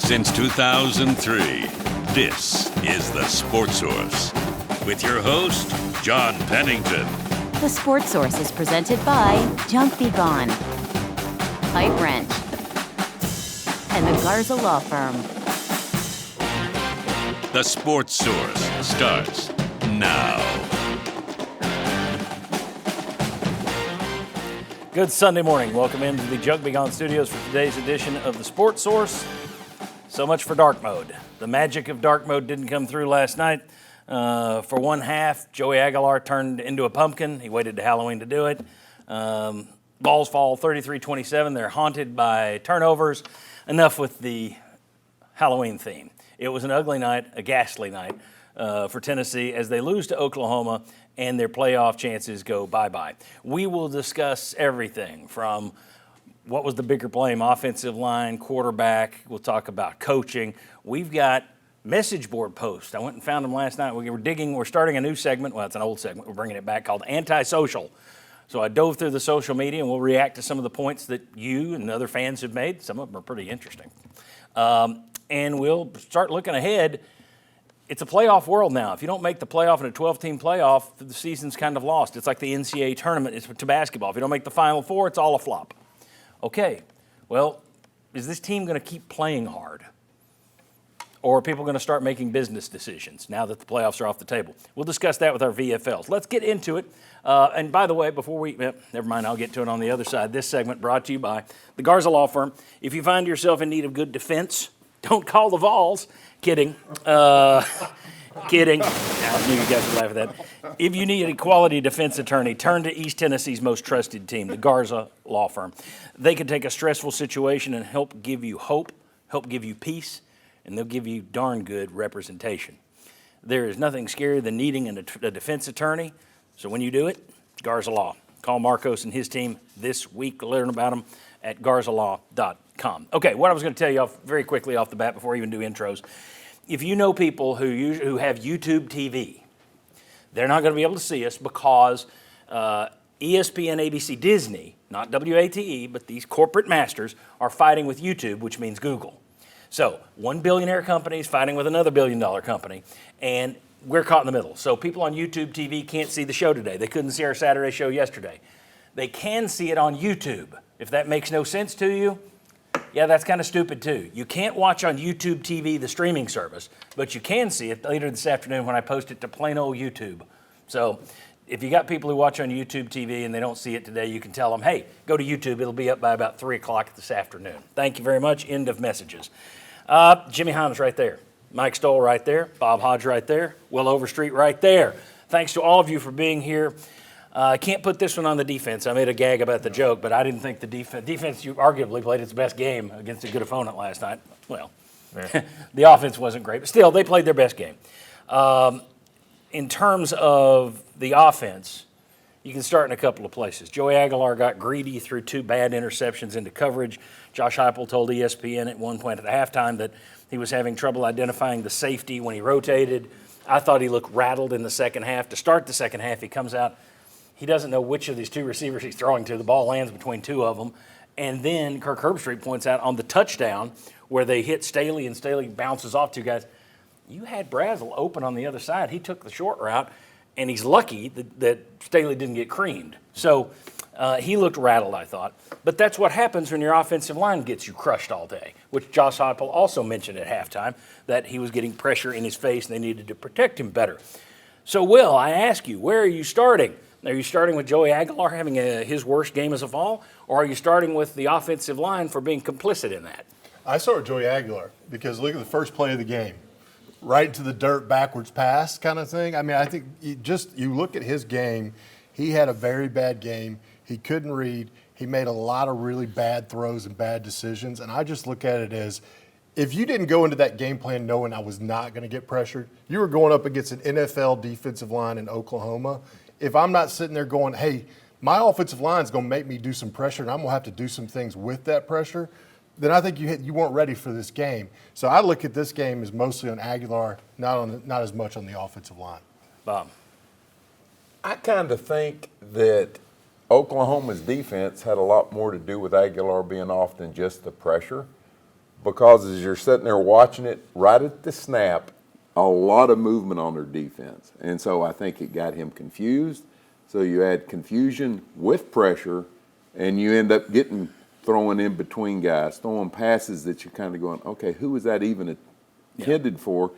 Since 2003, this is The Sports Source with your host, John Pennington. The Sports Source is presented by Junk Be Gone, by Brent, and the Garza Law Firm. The Sports Source starts now. Good Sunday morning. Welcome into the Junk Be Gone studios for today's edition of The Sports Source. So much for dark mode. The magic of dark mode didn't come through last night. For one half, Joey Aguilar turned into a pumpkin. He waited to Halloween to do it. Vols fall 33-27. They're haunted by turnovers. Enough with the Halloween theme. It was an ugly night, a ghastly night for Tennessee as they lose to Oklahoma and their playoff chances go bye-bye. We will discuss everything from what was the bigger blame, offensive line, quarterback. We'll talk about coaching. We've got message board posts. I went and found them last night. We're starting a new segment. Well, it's an old segment. We're bringing it back called Anti-Social. So I dove through the social media, and we'll react to some of the points that you and other fans have made. Some of them are pretty interesting. And we'll start looking ahead. It's a playoff world now. If you don't make the playoff in a 12-team playoff, the season's kind of lost. It's like the NCAA tournament to basketball. If you don't make the Final Four, it's all a flop. Okay, well, is this team going to keep playing hard? Or are people going to start making business decisions now that the playoffs are off the table? We'll discuss that with our VFLs. Let's get into it. And by the way, never mind, I'll get to it on the other side. This segment brought to you by the Garza Law Firm. If you find yourself in need of good defense, don't call the Vols. Kidding. Kidding. I knew you guys would laugh at that. If you need a quality defense attorney, turn to East Tennessee's most trusted team, the Garza Law Firm. They can take a stressful situation and help give you hope, help give you peace, and they'll give you darn good representation. There is nothing scarier than needing a defense attorney. So when you do it, Garza Law. Call Marcos and his team this week. Learn about them at garzalaw.com. Okay, what I was going to tell you very quickly off the bat before I even do intros. If you know people who have YouTube TV, they're not going to be able to see us because ESPN, ABC, Disney, not WATE, but these corporate masters are fighting with YouTube, which means Google. So one billionaire company is fighting with another billion-dollar company, and we're caught in the middle. So people on YouTube TV can't see the show today. They couldn't see our Saturday show yesterday. They can see it on YouTube. If that makes no sense to you, yeah, that's kind of stupid too. You can't watch on YouTube TV, the streaming service, but you can see it later this afternoon when I post it to plain old YouTube. So if you got people who watch on YouTube TV and they don't see it today, you can tell them, hey, go to YouTube. It'll be up by about 3 o'clock this afternoon. Thank you very much. End of messages. Jimmy Himes right there. Mike Stoll right there. Bob Hodge right there. Will Overstreet right there. Thanks to all of you for being here. I can't put this one on the defense. I made a gag about the joke, but I didn't think the defense arguably played its best game against a good opponent last night. Well, yeah. The offense wasn't great, but still, they played their best game. In terms of the offense, you can start in a couple of places. Joey Aguilar got greedy through 2 bad interceptions into coverage. Josh Heupel told ESPN at one point at halftime that he was having trouble identifying the safety when he rotated. I thought he looked rattled in the second half. To start the second half, he comes out. He doesn't know which of these 2 receivers he's throwing to. The ball lands between 2 of them. And then Kirk Herbstreit points out on the touchdown where they hit Staley and Staley bounces off 2 guys. You had Brazel open on the other side. He took the short route, and he's lucky that Staley didn't get creamed. So he looked rattled, I thought. But that's what happens when your offensive line gets you crushed all day, which Josh Heupel also mentioned at halftime, that he was getting pressure in his face and they needed to protect him better. So, Will, I ask you, where are you starting? Are you starting with Joey Aguilar having his worst game as a Vol, or are you starting with the offensive line for being complicit in that? I start with Joey Aguilar because look at the first play of the game. Right to the dirt, backwards pass kind of thing. I mean, I think you look at his game, he had a very bad game. He couldn't read. He made a lot of really bad throws and bad decisions, and I just look at it as if you didn't go into that game plan knowing I was not going to get pressured, you were going up against an NFL defensive line in Oklahoma. If I'm not sitting there going, hey, my offensive line is going to make me do some pressure and I'm going to have to do some things with that pressure, then I think you weren't ready for this game. So I look at this game as mostly on Aguilar, not as much on the offensive line. Bob. I kind of think that Oklahoma's defense had a lot more to do with Aguilar being off than just the pressure. because as you're sitting there watching it, right at the snap, a lot of movement on their defense. And so I think it got him confused. So you add confusion with pressure, and you end up throwing in between guys, throwing passes that you're kind of going, okay, who was that even intended for?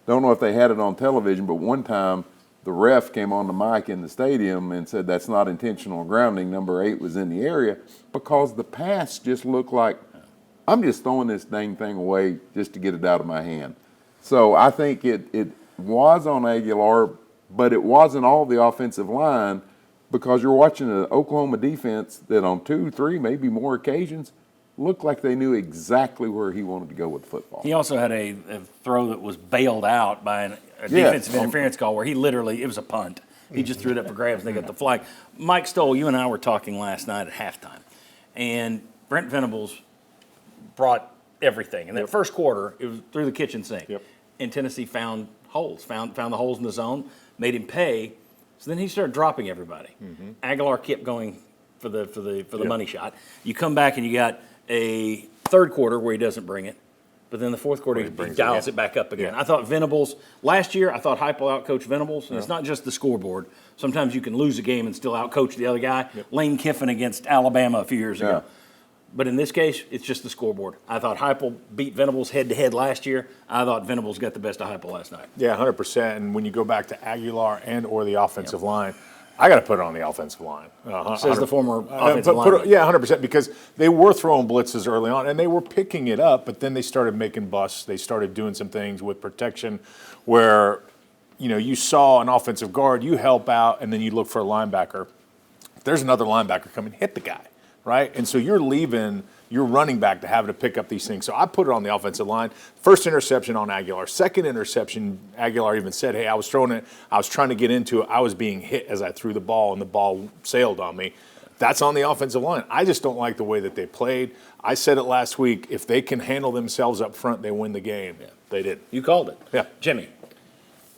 Don't know if they had it on television, but one time the ref came on the mic in the stadium and said that's not intentional grounding. Number 8 was in the area because the pass just looked like, I'm just throwing this dang thing away just to get it out of my hand. So I think it was on Aguilar, but it wasn't all the offensive line because you're watching an Oklahoma defense that on 2, 3, maybe more occasions looked like they knew exactly where he wanted to go with the football. He also had a throw that was bailed out by a defensive interference call where he literally, it was a punt. He just threw it up for grabs and they got the flag. Mike Stoll, you and I were talking last night at halftime, and Brent Venables brought everything. In that first quarter, it was through the kitchen sink. And Tennessee found holes, found the holes in the zone, made him pay. So then he started dropping everybody. Aguilar kept going for the money shot. You come back and you got a third quarter where he doesn't bring it, but then the fourth quarter he dials it back up again. I thought Venables last year. I thought Heupel outcoached Venables, and it's not just the scoreboard. Sometimes you can lose a game and still outcoach the other guy. Lane Kiffin against Alabama a few years ago. But in this case, it's just the scoreboard. I thought Heupel beat Venables head-to-head last year. I thought Venables got the best of Heupel last night. Yeah, 100%. And when you go back to Aguilar and or the offensive line, I got to put it on the offensive line. Says the former offensive lineman. Yeah, 100%, because they were throwing blitzes early on, and they were picking it up, but then they started making busts. They started doing some things with protection where, you saw an offensive guard, you help out, and then you look for a linebacker. If there's another linebacker coming, hit the guy. Right? And so you're leaving your running back to have to pick up these things. So I put it on the offensive line. First interception on Aguilar. Second interception, Aguilar even said, hey, I was throwing it. I was trying to get into it. I was being hit as I threw the ball, and the ball sailed on me. That's on the offensive line. I just don't like the way that they played. I said it last week. If they can handle themselves up front, they win the game. They did. You called it. Yeah. Jimmy.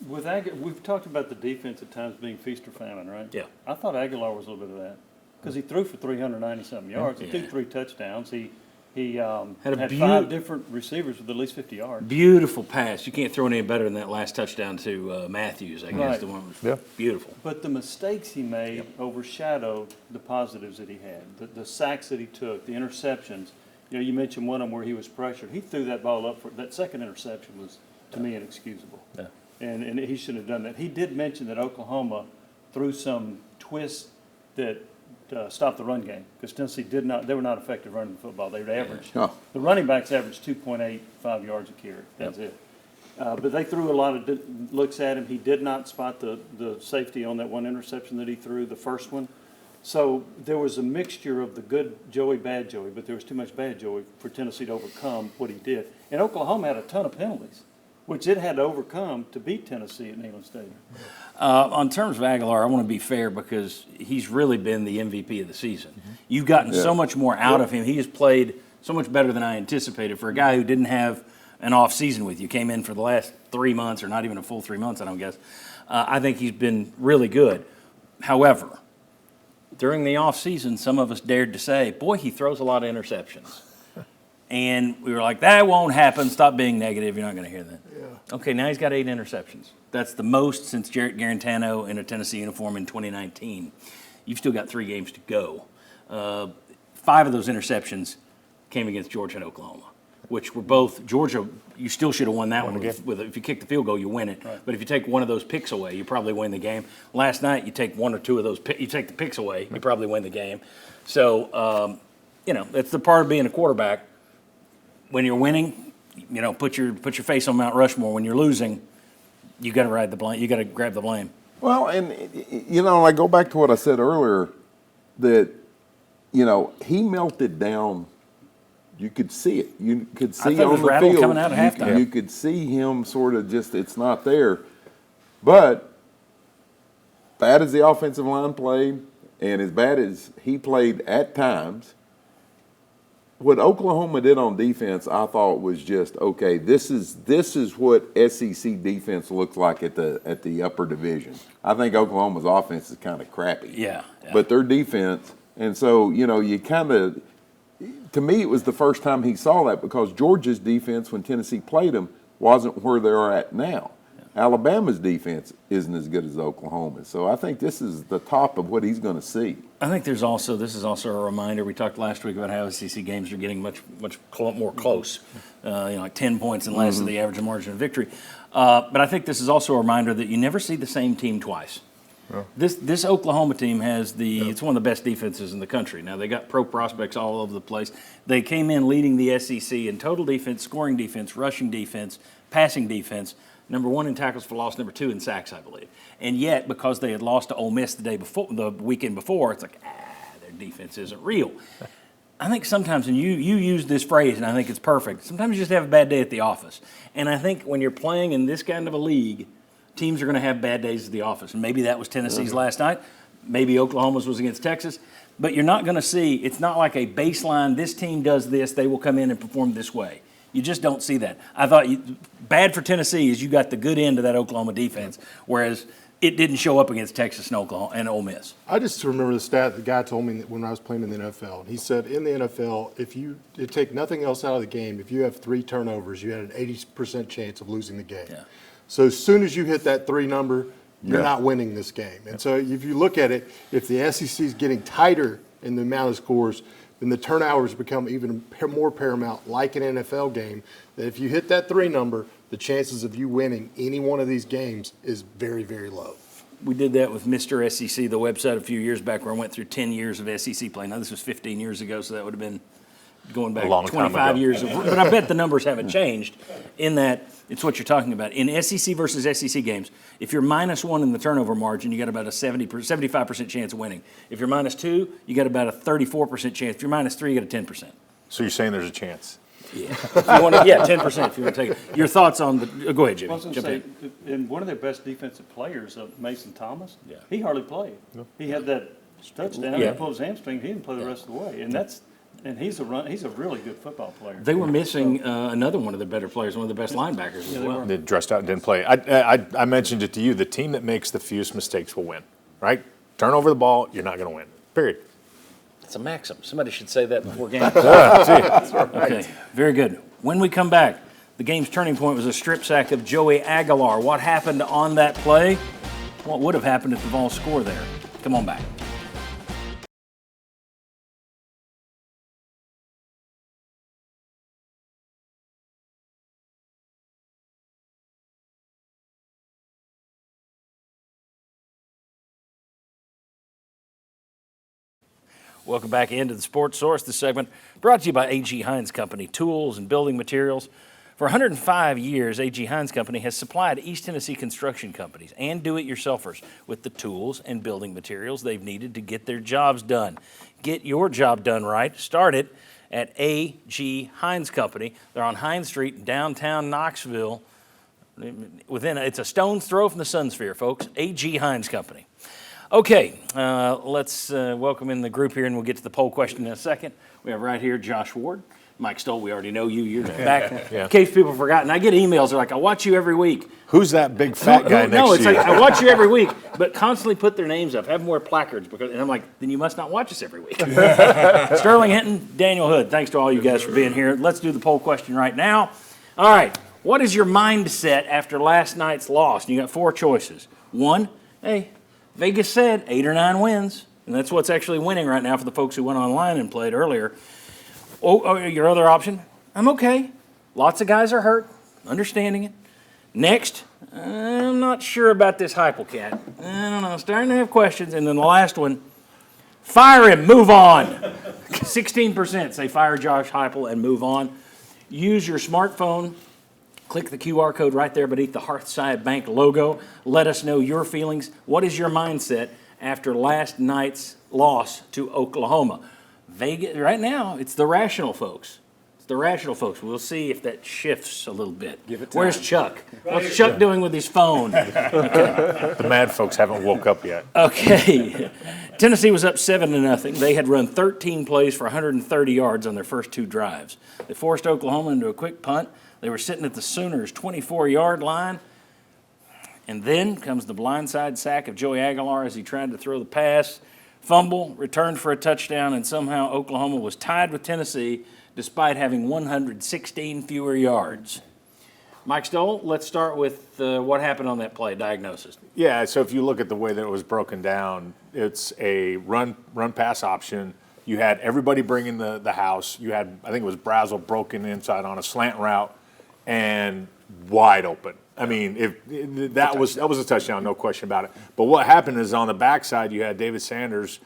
We've talked about the defense at times being feast or famine, right? Yeah. I thought Aguilar was a little bit of that. Because he threw for 390-something yards. He threw 3 touchdowns. He had 5 different receivers with at least 50 yards. Beautiful pass. You can't throw it any better than that last touchdown to Matthews, I guess. Right. The one was beautiful. But the mistakes he made overshadowed the positives that he had. The sacks that he took, the interceptions. You mentioned one of them where he was pressured. He threw that ball up. That second interception was, to me, inexcusable. Yeah. And he shouldn't have done that. He did mention that Oklahoma threw some twists that stop the run game because Tennessee they were not effective running the football. They would average, the running backs averaged 2.85 yards a carry. That's it. But they threw a lot of looks at him. He did not spot the safety on that one interception that he threw, the first one. So there was a mixture of the good Joey, bad Joey, but there was too much bad Joey for Tennessee to overcome what he did. And Oklahoma had a ton of penalties, which it had to overcome to beat Tennessee at Neyland Stadium. On terms of Aguilar, I want to be fair because he's really been the MVP of the season. You've gotten so much more out of him. He has played so much better than I anticipated for a guy who didn't have an off season with you. Came in for the last 3 months, or not even a full 3 months, I don't guess. I think he's been really good. However, during the off season, some of us dared to say, boy, he throws a lot of interceptions. And we were like, that won't happen. Stop being negative. You're not going to hear that. Okay, now he's got 8 interceptions. That's the most since Jarrett Garantano in a Tennessee uniform in 2019. You've still got 3 games to go. 5 of those interceptions came against Georgia and Oklahoma, which were both Georgia. You still should have won that one. If you kick the field goal, you win it. Right. But if you take one of those picks away, you probably win the game. Last night, you take 1 or 2 of those. You take the picks away, you probably win the game. So, that's the part of being a quarterback. When you're winning, put your face on Mount Rushmore. When you're losing, you got to ride the blame. You got to grab the blame. Well, and I go back to what I said earlier, that he melted down. You could see it. You could see on the field coming out at halftime. You could see him sort of just, it's not there. But bad as the offensive line played, and as bad as he played at times, what Oklahoma did on defense, I thought was just okay. This is what SEC defense looks like at the upper division. I think Oklahoma's offense is kind of crappy. Yeah. But their defense, and so you kind of to me, it was the first time he saw that because Georgia's defense, when Tennessee played them, wasn't where they're at now. Alabama's defense isn't as good as Oklahoma's. So I think this is the top of what he's going to see. I think this is also a reminder. We talked last week about how SEC games are getting much more close, like 10 points and less of the average margin of victory. But I think this is also a reminder that you never see the same team twice. Yeah. This Oklahoma team has it's one of the best defenses in the country. Now, they got pro prospects all over the place. They came in leading the SEC in total defense, scoring defense, rushing defense, passing defense. Number 1 in tackles for loss, number 2 in sacks, I believe. And yet, because they had lost to Ole Miss the weekend before, it's like, their defense isn't real. I think sometimes, and you use this phrase, and I think it's perfect, sometimes you just have a bad day at the office. And I think when you're playing in this kind of a league, teams are going to have bad days at the office. And maybe that was Tennessee's last night. Maybe Oklahoma's was against Texas. But you're not going to see, it's not like a baseline, this team does this, they will come in and perform this way. You just don't see that. I thought bad for Tennessee is you got the good end of that Oklahoma defense, whereas it didn't show up against Texas and Oklahoma and Ole Miss. I just remember the stat the guy told me when I was playing in the NFL. He said in the NFL, if you take nothing else out of the game, if you have 3 turnovers, you had an 80% chance of losing the game. Yeah. So as soon as you hit that 3 number, you're not winning this game. And so if you look at it, if the SEC is getting tighter in the amount of scores, then the turnovers become even more paramount, like an NFL game, that if you hit that 3 number, the chances of you winning any one of these games is very, very low. We did that with Mr. SEC, the website, a few years back where I went through 10 years of SEC play. Now, this was 15 years ago, so that would have been going back 25 years. But I bet the numbers haven't changed in that it's what you're talking about. In SEC versus SEC games, if you're -1 in the turnover margin, you got about a 75% chance of winning. If you're -2, you got about a 34% chance. If you're -3, you got a 10%. So you're saying there's a chance? Yeah. If you want to, 10% if you want to take it. Your thoughts on the go ahead, Jimmy. I was going to say, in one of their best defensive players, Mason Thomas, he hardly played. No. He had that touchdown, he pulled his hamstring, he didn't play the rest of the way. And he's a really good football player. They were missing another one of the better players, one of the best linebackers as well. They dressed out and didn't play. I mentioned it to you. The team that makes the fewest mistakes will win, right? Turn over the ball, you're not going to win, period. It's a maxim. Somebody should say that before games. That's right. Okay, very good. When we come back, the game's turning point was a strip sack of Joey Aguilar. What happened on that play? What would have happened if the Vols score there? Come on back. Welcome back into the Sports Source. This segment brought to you by A.G. Hines Company, tools and building materials. For 105 years, A.G. Hines Company has supplied East Tennessee construction companies and do-it-yourselfers with the tools and building materials they've needed to get their jobs done. Get your job done right. Start it at A.G. Hines Company. They're on Hines Street in downtown Knoxville. It's a stone's throw from the Sun Sphere, folks. A.G. Hines Company. Okay, let's welcome in the group here, and we'll get to the poll question in a second. We have right here Josh Ward. Mike Stoll, we already know you. You're back. In case people have forgotten, I get emails. They're like, I watch you every week. Who's that big fat guy next to you? No, it's like, I watch you every week, but constantly put their names up. Have them wear placards. And I'm like, then you must not watch us every week. Sterling Hinton, Daniel Hood, thanks to all you guys for being here. Let's do the poll question right now. All right, what is your mindset after last night's loss? And you got 4 choices. 1, hey, Vegas said 8 or 9 wins, and that's what's actually winning right now for the folks who went online and played earlier. Oh, your other option, I'm okay. Lots of guys are hurt, understanding it. Next, I'm not sure about this Heupel cat. I don't know, starting to have questions. And then the last one, fire him, move on. 16% say fire Josh Heupel and move on. Use your smartphone. Click the QR code right there beneath the Hearthside Bank logo. Let us know your feelings. What is your mindset after last night's loss to Oklahoma? Vegas, right now, it's the rational folks. It's the rational folks. We'll see if that shifts a little bit. Give it time. Where's Chuck? What's Chuck doing with his phone? Okay. The mad folks haven't woke up yet. Okay. Tennessee was up 7-0. They had run 13 plays for 130 yards on their first 2 drives. They forced Oklahoma into a quick punt. They were sitting at the Sooners' 24-yard line. And then comes the blindside sack of Joey Aguilar as he tried to throw the pass fumble, returned for a touchdown, and somehow Oklahoma was tied with Tennessee despite having 116 fewer yards. Mike Stoll, let's start with what happened on that play, diagnosis. Yeah, so if you look at the way that it was broken down, it's a run-pass option. You had everybody bringing the house. You had, I think it was Brazel broken inside on a slant route and wide open. I mean, that was a touchdown, no question about it. But what happened is on the backside, you had David Sanders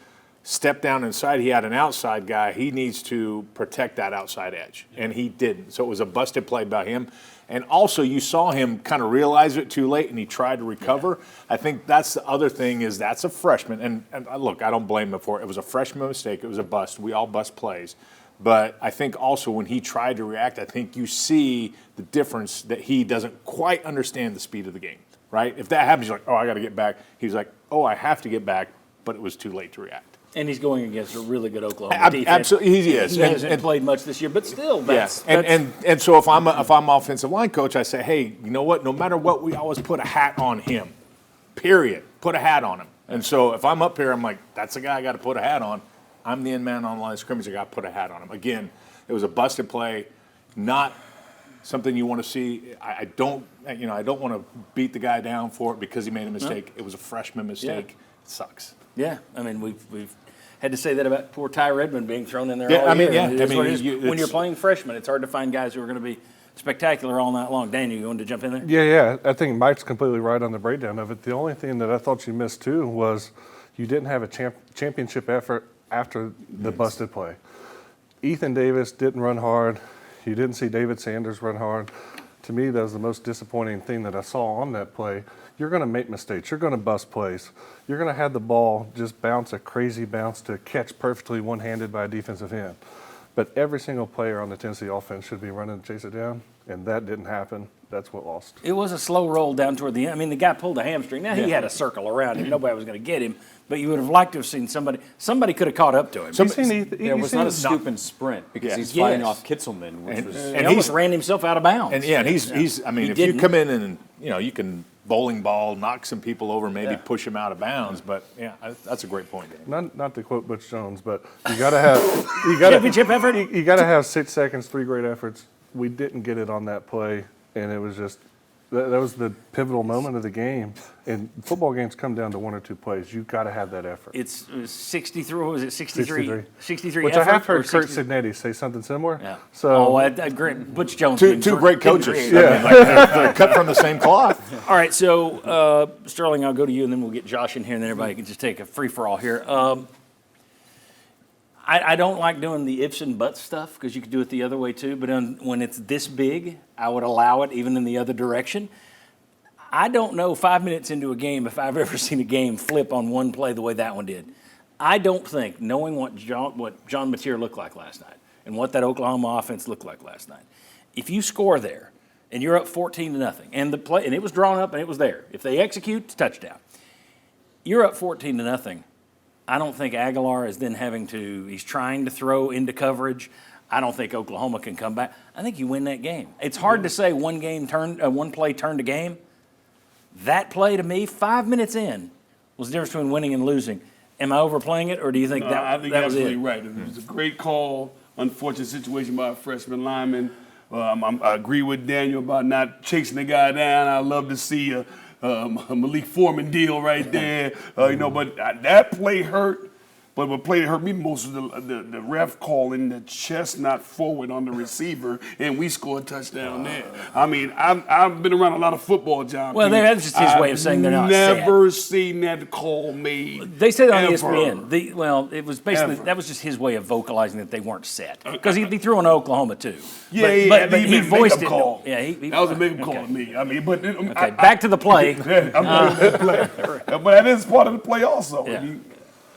step down inside. He had an outside guy. He needs to protect that outside edge, and he didn't. So it was a busted play by him. And also, you saw him kind of realize it too late, and he tried to recover. Yeah. I think that's the other thing is that's a freshman. And look, I don't blame him for it. It was a freshman mistake. It was a bust. We all bust plays. But I think also when he tried to react, I think you see the difference that he doesn't quite understand the speed of the game, right? If that happens, you're like, oh, I got to get back. He's like, oh, I have to get back, but it was too late to react. And he's going against a really good Oklahoma defense. Absolutely, he is. He hasn't played much this year, but still, that's and so if I'm offensive line coach, I say, hey, you know what? No matter what, we always put a hat on him. Period. Put a hat on him. And so if I'm up here, I'm like, that's the guy I got to put a hat on. I'm the end man on the line of scrimmage. I got to put a hat on him. Again, it was a busted play, not something you want to see. I don't want to beat the guy down for it because he made a mistake. No. It was a freshman mistake. Yeah. It sucks. Yeah, I mean we've had to say that about poor Ty Redmond being thrown in there all year. When you're playing freshmen, it's hard to find guys who are going to be spectacular all night long. Daniel, you wanted to jump in there? Yeah. I think Mike's completely right on the breakdown of it. The only thing that I thought you missed too was you didn't have a championship effort after the busted play. Ethan Davis didn't run hard. You didn't see David Sanders run hard. To me, that was the most disappointing thing that I saw on that play. You're going to make mistakes. You're going to bust plays. You're going to have the ball just bounce a crazy bounce to catch perfectly one-handed by a defensive end. But every single player on the Tennessee offense should be running to chase it down, and that didn't happen. That's what lost. It was a slow roll down toward the end. I mean, the guy pulled a hamstring. Now, he had a circle around him. Nobody was going to get him. But you would have liked to have seen somebody. Somebody could have caught up to him. It was not a scoop and sprint because he's fighting off Kitzelman, which and he almost ran himself out of bounds. And he's. I mean, if you come in and you can bowling ball, knock some people over, maybe push them out of bounds. But that's a great point, Dave. Not to quote Butch Jones, but you got to have championship effort. You got to have 6 seconds, 3 great efforts. We didn't get it on that play, and it was just. That was the pivotal moment of the game. And football games come down to 1 or 2 plays. You've got to have that effort. It was 63, what was it, 63? 63 Which effort, I have heard Kurt Signetti say something similar. Yeah. So, great. Butch Jones. Two great coaches. They're cut from the same cloth. All right, so Sterling, I'll go to you, and then we'll get Josh in here, and then everybody can just take a free-for-all here. I don't like doing the ifs and buts stuff because you could do it the other way too, but when it's this big, I would allow it even in the other direction. I don't know 5 minutes into a game if I've ever seen a game flip on one play the way that one did. I don't think, knowing what John Mateer looked like last night and what that Oklahoma offense looked like last night, if you score there and you're up 14-0 and the play and it was drawn up and it was there, if they execute, it's touchdown. You're up 14-0. I don't think Aguilar is then he's trying to throw into coverage. I don't think Oklahoma can come back. I think you win that game. It's hard to say one play turned a game. That play to me, 5 minutes in, was the difference between winning and losing. Am I overplaying it, or do you think I think that was absolutely it? Right. It was a great call, unfortunate situation by a freshman lineman. I agree with Daniel about not chasing the guy down. I love to see a Malik Foreman deal right there, but that play hurt. But what play that hurt me most was the ref calling the chestnut forward on the receiver, and we scored a touchdown there. I mean, I've been around a lot of football, John. Well, that's just his way of saying they're not set. Never seen that call made. They said it on ESPN. It was basically that was just his way of vocalizing that they weren't set because he threw on Oklahoma too. But he voiced it. Call. Yeah, that was a big call to me. I mean, but back to the play. I'm not the play, but that is part of the play also.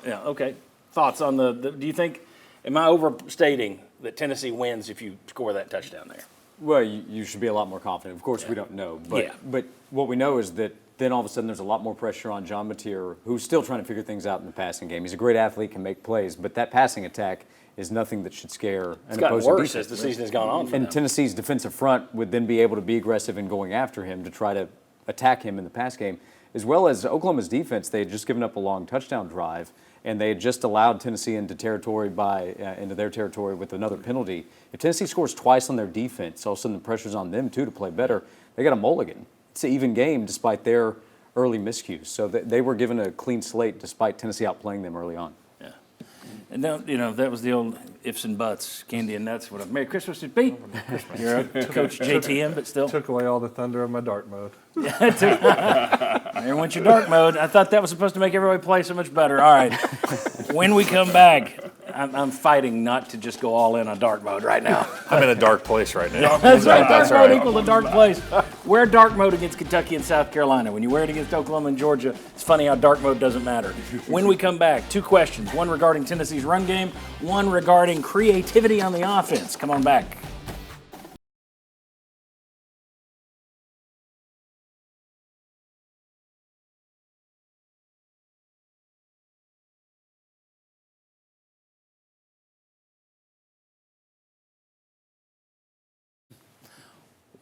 Yeah. Okay. Thoughts on do you think, am I overstating that Tennessee wins if you score that touchdown there? Well, you should be a lot more confident. Of course, we don't know. But what we know is that then all of a sudden there's a lot more pressure on John Mateer, who's still trying to figure things out in the passing game. He's a great athlete, can make plays, but that passing attack is nothing that should scare an opposing defense. It's gotten worse as the season has gone on for them. Tennessee's defensive front would then be able to be aggressive in going after him to try to attack him in the pass game, as well as Oklahoma's defense. They had just given up a long touchdown drive. and they had just allowed Tennessee into their territory with another penalty. If Tennessee scores twice on their defense, all of a sudden the pressure's on them too to play better. They got a mulligan. It's an even game despite their early miscues. So they were given a clean slate despite Tennessee outplaying them early on. Yeah. And now, that was the old ifs and buts, candy and nuts. What a Merry Christmas to Pete. You're a Coach JTM, but still. Took away all the thunder of my dark mode. There went your dark mode. I thought that was supposed to make everybody play so much better. All right. When we come back, I'm fighting not to just go all in on dark mode right now. I'm in a dark place right now. That's right. Dark mode equal to dark place. Wear dark mode against Kentucky and South Carolina. When you wear it against Oklahoma and Georgia, it's funny how dark mode doesn't matter. When we come back, 2 questions. One regarding Tennessee's run game, one regarding creativity on the offense. Come on back.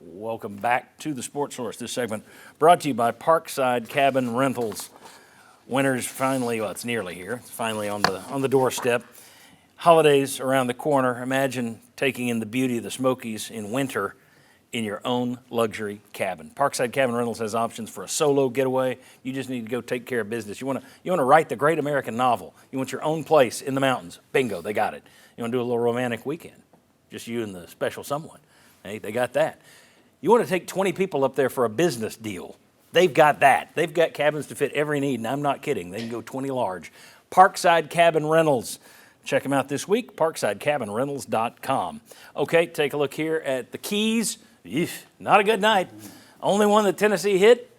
Welcome back to the Sports Source. This segment brought to you by Parkside Cabin Rentals. Winter's finally, it's nearly here. It's finally on the doorstep. Holidays around the corner. Imagine taking in the beauty of the Smokies in winter in your own luxury cabin. Parkside Cabin Rentals has options for a solo getaway. You just need to go take care of business. You want to write the great American novel. You want your own place in the mountains. Bingo, they got it. You want to do a little romantic weekend. Just you and the special someone. Hey, they got that. You want to take 20 people up there for a business deal. They've got that. They've got cabins to fit every need, and I'm not kidding. They can go 20 large. Parkside Cabin Rentals. Check them out this week, parksidecabinrentals.com. Okay, take a look here at the Keys. Not a good night. Only one that Tennessee hit.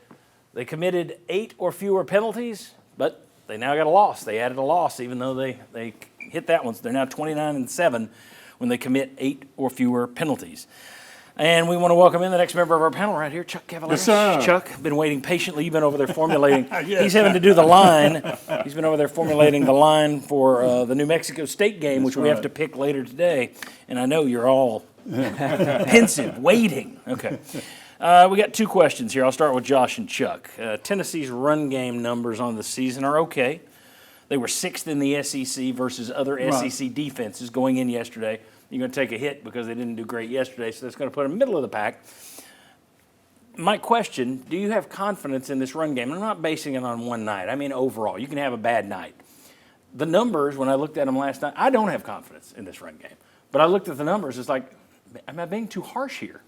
They committed 8 or fewer penalties, but they now got a loss. They added a loss even though they hit that one. So they're now 29-7 when they commit 8 or fewer penalties. And we want to welcome in the next member of our panel right here, Chuck Cavallari. Yes, sir. Chuck, been waiting patiently. You've been over there formulating. Yes. He's having to do the line. He's been over there formulating the line for the New Mexico State game, which we have to pick later today. And I know you're all pensive, waiting. Okay. We got 2 questions here. I'll start with Josh and Chuck. Tennessee's run game numbers on the season are okay. They were 6th in the SEC versus other SEC defenses going in yesterday. You're going to take a hit because they didn't do great yesterday, so that's going to put them middle of the pack. My question, do you have confidence in this run game? I'm not basing it on one night. I mean overall. You can have a bad night. The numbers, when I looked at them last night, I don't have confidence in this run game. But I looked at the numbers, it's like, am I being too harsh here?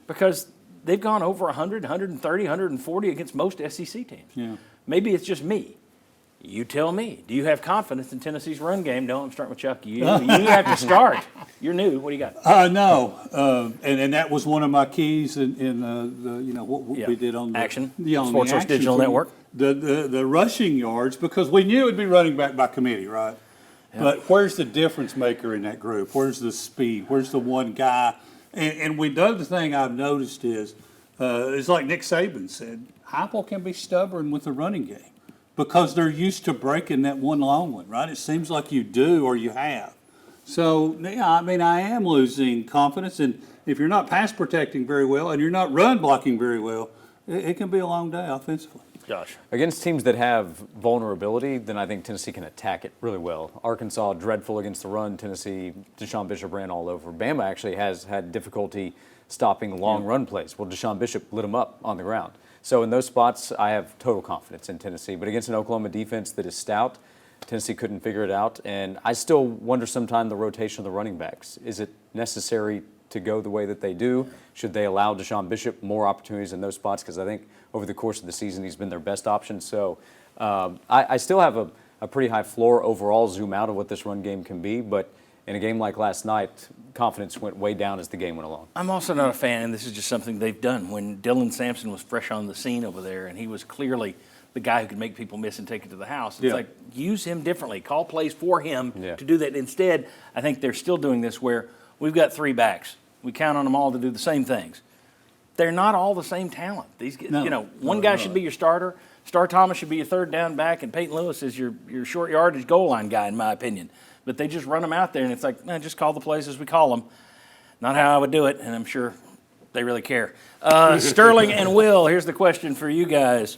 Because they've gone over 100, 130, 140 against most SEC teams. Yeah. Maybe it's just me. You tell me. Do you have confidence in Tennessee's run game? No, I'm starting with Chuck. You have to start. You're new. What do you got? No, and that was one of my keys in what we did on the Action. On Sports Source Digital Network. The rushing yards, because we knew it would be running back by committee, right? Yeah. But where's the difference maker in that group? Where's the speed? Where's the one guy? And the other thing I've noticed is like Nick Saban said, Heupel can be stubborn with the running game, because they're used to breaking that one long one, right? It seems like you do or you have. So, yeah, I mean, I am losing confidence. And if you're not pass protecting very well and you're not run blocking very well, it can be a long day offensively. Josh. Against teams that have vulnerability, then I think Tennessee can attack it really well. Arkansas, dreadful against the run. Tennessee, Deshaun Bishop ran all over. Bama actually has had difficulty stopping long run plays. Well, Deshaun Bishop lit them up on the ground. So in those spots, I have total confidence in Tennessee. But against an Oklahoma defense that is stout, Tennessee couldn't figure it out. And I still wonder sometimes the rotation of the running backs. Is it necessary to go the way that they do? Should they allow Deshaun Bishop more opportunities in those spots? Because I think over the course of the season, he's been their best option. So I still have a pretty high floor overall zoom out of what this run game can be. But in a game like last night, confidence went way down as the game went along. I'm also not a fan, and this is just something they've done. When Dylan Sampson was fresh on the scene over there, and he was clearly the guy who could make people miss and take it to the house, it's like, use him differently. Call plays for him to do that. Instead, I think they're still doing this where we've got 3 backs. We count on them all to do the same things. They're not all the same talent. These, one guy should be your starter. Star Thomas should be your third down back, and Peyton Lewis is your short yardage goal line guy, in my opinion. But they just run them out there, and it's like, just call the plays as we call them. Not how I would do it, and I'm sure they really care. Sterling and Will, here's the question for you guys.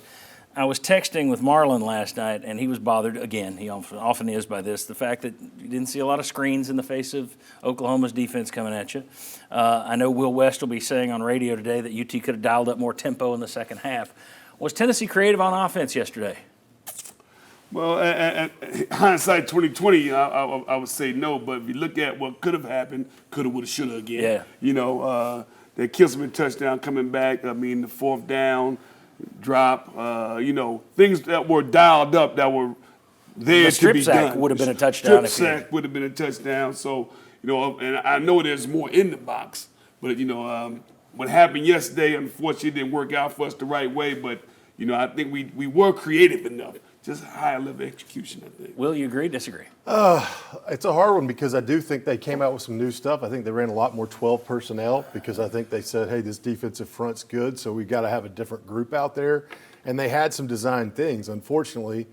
I was texting with Marlon last night, and he was bothered, again, he often is by this, the fact that you didn't see a lot of screens in the face of Oklahoma's defense coming at you. I know Will West will be saying on radio today that UT could have dialed up more tempo in the second half. Was Tennessee creative on offense yesterday? Well, at hindsight 2020, I would say no. But if you look at what could have happened, coulda, woulda, shoulda again. Yeah. You know, they killed some touchdown coming back. I mean, the fourth down drop. You know, things that were dialed up that were there to be done. Strip sack would have been a touchdown. Strip sack would have been a touchdown. So, you know, and I know there's more in the box, but you know, what happened yesterday, unfortunately, didn't work out for us the right way. But you know, I think we were creative enough. Just high level execution, I think. Will you agree, disagree? It's a hard one because I do think they came out with some new stuff. I think they ran a lot more 12 personnel because I think they said, hey, this defensive front's good, so we've got to have a different group out there. And they had some design things. Unfortunately,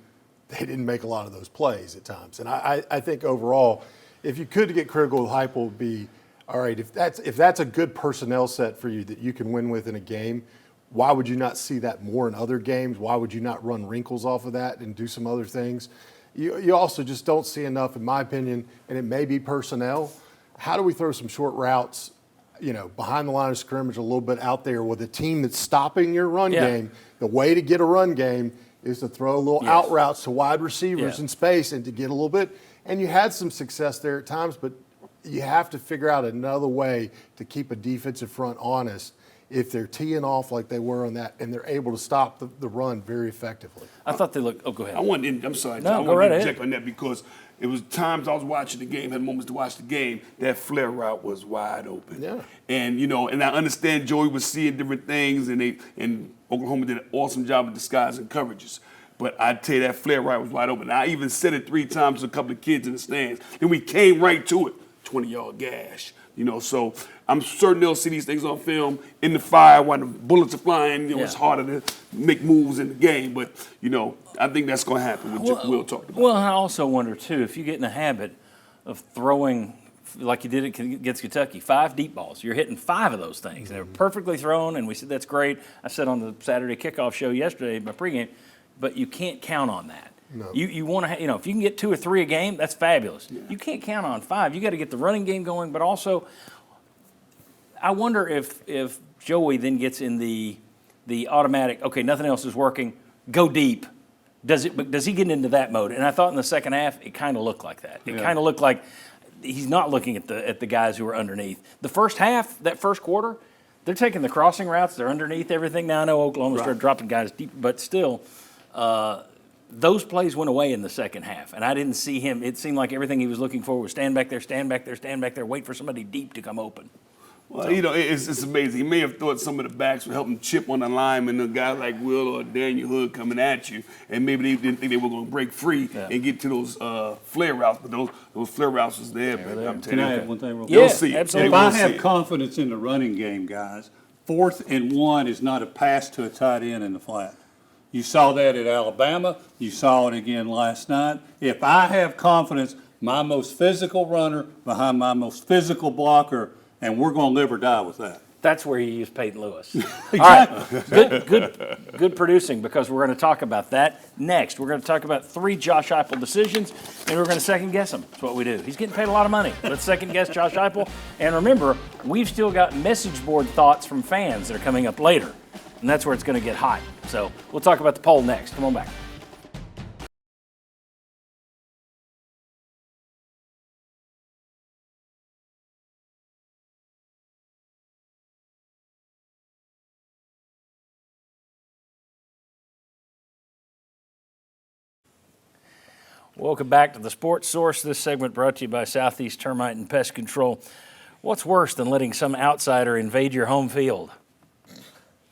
they didn't make a lot of those plays at times. And I think overall, if you could get critical with Heupel, would be, all right, if that's a good personnel set for you that you can win with in a game, why would you not see that more in other games? Why would you not run wrinkles off of that and do some other things? You also just don't see enough, in my opinion, and it may be personnel. How do we throw some short routes, you know, behind the line of scrimmage a little bit out there with a team that's stopping your run game? The way to get a run game is to throw little out routes to wide receivers in space and to get a little bit. And you had some success there at times, but you have to figure out another way to keep a defensive front honest if they're teeing off like they were on that and they're able to stop the run very effectively. I thought they looked – go ahead. I'm sorry, No, I go right to ahead. check on that because it was times I was watching the game, had moments to watch the game, that flare route was wide open. Yeah. And, you know, and I understand Joey was seeing different things and Oklahoma did an awesome job of disguising coverages. But I tell you, that flare route was wide open. I even said it 3 times to a couple of kids in the stands. And we came right to it, 20-yard gash. You know, so I'm certain they'll see these things on film in the fire when the bullets are flying. You know, it's harder to make moves in the game. But, you know, I think that's going to happen, which we'll talk about. Well, I also wonder, too, if you get in the habit of throwing, like you did against Kentucky, 5 deep balls. You're hitting 5 of those things. They're perfectly thrown, and we said that's great. I said on the Saturday kickoff show yesterday, my pregame, but you can't count on that. No. You want to, you know, if you can get 2 or 3 a game, that's fabulous. Yeah. You can't count on 5. You got to get the running game going, but also, I wonder if Joey then gets in the automatic. Okay, nothing else is working. Go deep. Does he get into that mode? And I thought in the second half it kind of looked like that. It kind of looked like he's not looking at the guys who are underneath. The first half, that first quarter, they're taking the crossing routes. They're underneath everything. Now I know Oklahoma started dropping guys deep, but still. Those plays went away in the second half, and I didn't see him. It seemed like everything he was looking for was stand back there, stand back there, stand back there, wait for somebody deep to come open. Well, you know, it's amazing. He may have thought some of the backs would help him chip on the lineman, a guy like Will or Daniel Hood coming at you, and maybe they didn't think they were going to break free and get to those flare routes, but those flare routes was there. Can I add one thing real quick? They'll see it. Absolutely. If I have confidence in the running game, guys, 4th and 1 is not a pass to a tight end in the flat. You saw that at Alabama. You saw it again last night. If I have confidence, my most physical runner behind my most physical blocker, and we're going to live or die with that. That's where you use Peyton Lewis. All right, good producing, because we're going to talk about that next. We're going to talk about 3 Josh Heupel decisions, and we're going to second guess him. That's what we do. He's getting paid a lot of money. Let's second guess Josh Heupel. And remember, we've still got message board thoughts from fans that are coming up later. And that's where it's going to get hot. So we'll talk about the poll next. Come on back. Welcome back to the Sports Source. This segment brought to you by Southeast Termite and Pest Control. What's worse than letting some outsider invade your home field?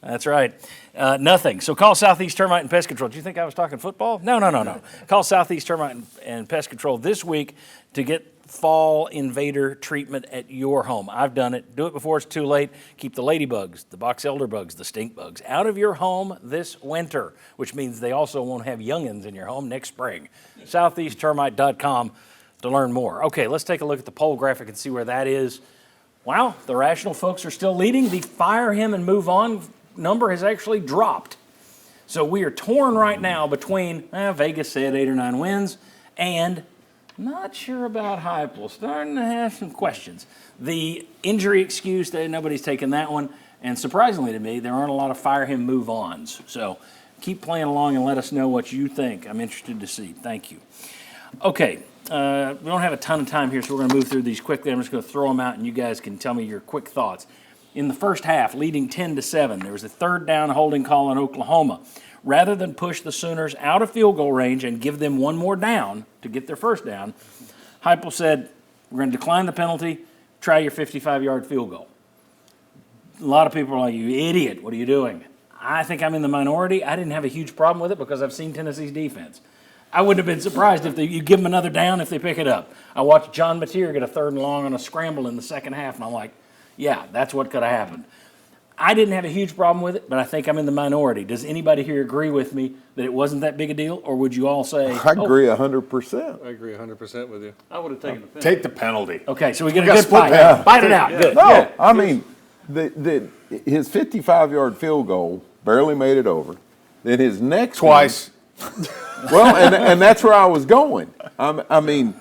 That's right. Nothing. So call Southeast Termite and Pest Control. Do you think I was talking football? No. Call Southeast Termite and Pest Control this week to get fall invader treatment at your home. I've done it. Do it before it's too late. Keep the ladybugs, the box elder bugs, the stink bugs out of your home this winter, which means they also won't have youngins in your home next spring. SoutheastTermite.com to learn more. Okay, let's take a look at the poll graphic and see where that is. Wow, the rational folks are still leading. The fire him and move on number has actually dropped. So we are torn right now between, Vegas said 8 or 9 wins, and not sure about Heupel. Starting to have some questions. The injury excuse, nobody's taken that one. And surprisingly to me, there aren't a lot of fire him, move ons. So keep playing along and let us know what you think. I'm interested to see. Thank you. Okay, we don't have a ton of time here, so we're going to move through these quickly. I'm just going to throw them out, and you guys can tell me your quick thoughts. In the first half, leading 10-7, there was a third down holding call on Oklahoma. Rather than push the Sooners out of field goal range and give them one more down to get their first down, Heupel said, we're going to decline the penalty, try your 55-yard field goal. A lot of people are like, you idiot, what are you doing? I think I'm in the minority. I didn't have a huge problem with it because I've seen Tennessee's defense. I wouldn't have been surprised if you give them another down if they pick it up. I watched John Mateer get a 3rd and long on a scramble in the second half, and I'm like, yeah, that's what could have happened. I didn't have a huge problem with it, but I think I'm in the minority. Does anybody here agree with me that it wasn't that big a deal, or would you all say? I agree 100%. I agree 100% with you. I would have taken the penalty. Take the penalty. Okay, so we get a good fight. Fight it out. Good. No, Good. I mean, his 55-yard field goal barely made it over. Then his next Twice. Well, and that's where I was going. I mean,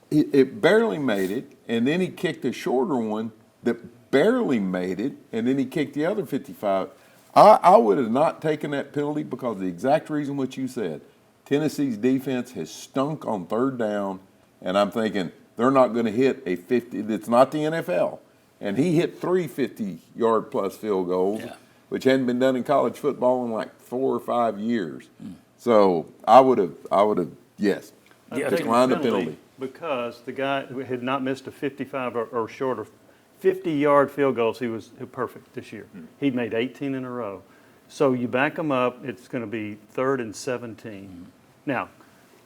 it barely made it, and then he kicked a shorter one that barely made it, and then he kicked the other 55. I would have not taken that penalty because of the exact reason what you said. Tennessee's defense has stunk on 3rd down, and I'm thinking they're not going to hit a 50. It's not the NFL. And he hit 3 50-yard plus field goals, which hadn't been done in college football in like 4 or 5 years. So I would have, yes, declined the penalty. Because the guy had not missed a 55 or shorter 50-yard field goals. He was perfect this year. He'd made 18 in a row. So you back him up, it's going to be 3rd and 17. Now,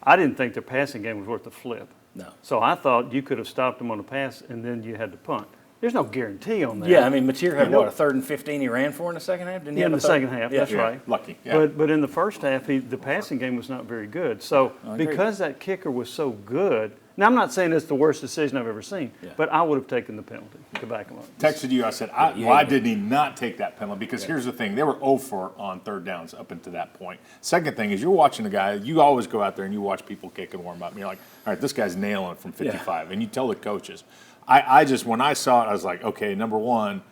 I didn't think the passing game was worth a flip. No. So I thought you could have stopped him on the pass, and then you had to punt. There's no guarantee on that. Yeah, I mean, Mateer had, a 3rd and 15 he ran for in the second half? Didn't he in have the second half, that's right. Lucky. Yeah. But in the first half, the passing game was not very good. So because that kicker was so good, now I'm not saying it's the worst decision I've ever seen, but I would have taken the penalty to back him up. Texted you, I said, why did he not take that penalty? Because here's the thing, they were 0 for on 3rd downs up until that point. Second thing is you're watching the guy, you always go out there and you watch people kick and warm up, and you're like, all right, this guy's nailing it from 55. And you tell the coaches. I just, when I saw it, I was like, okay, number one,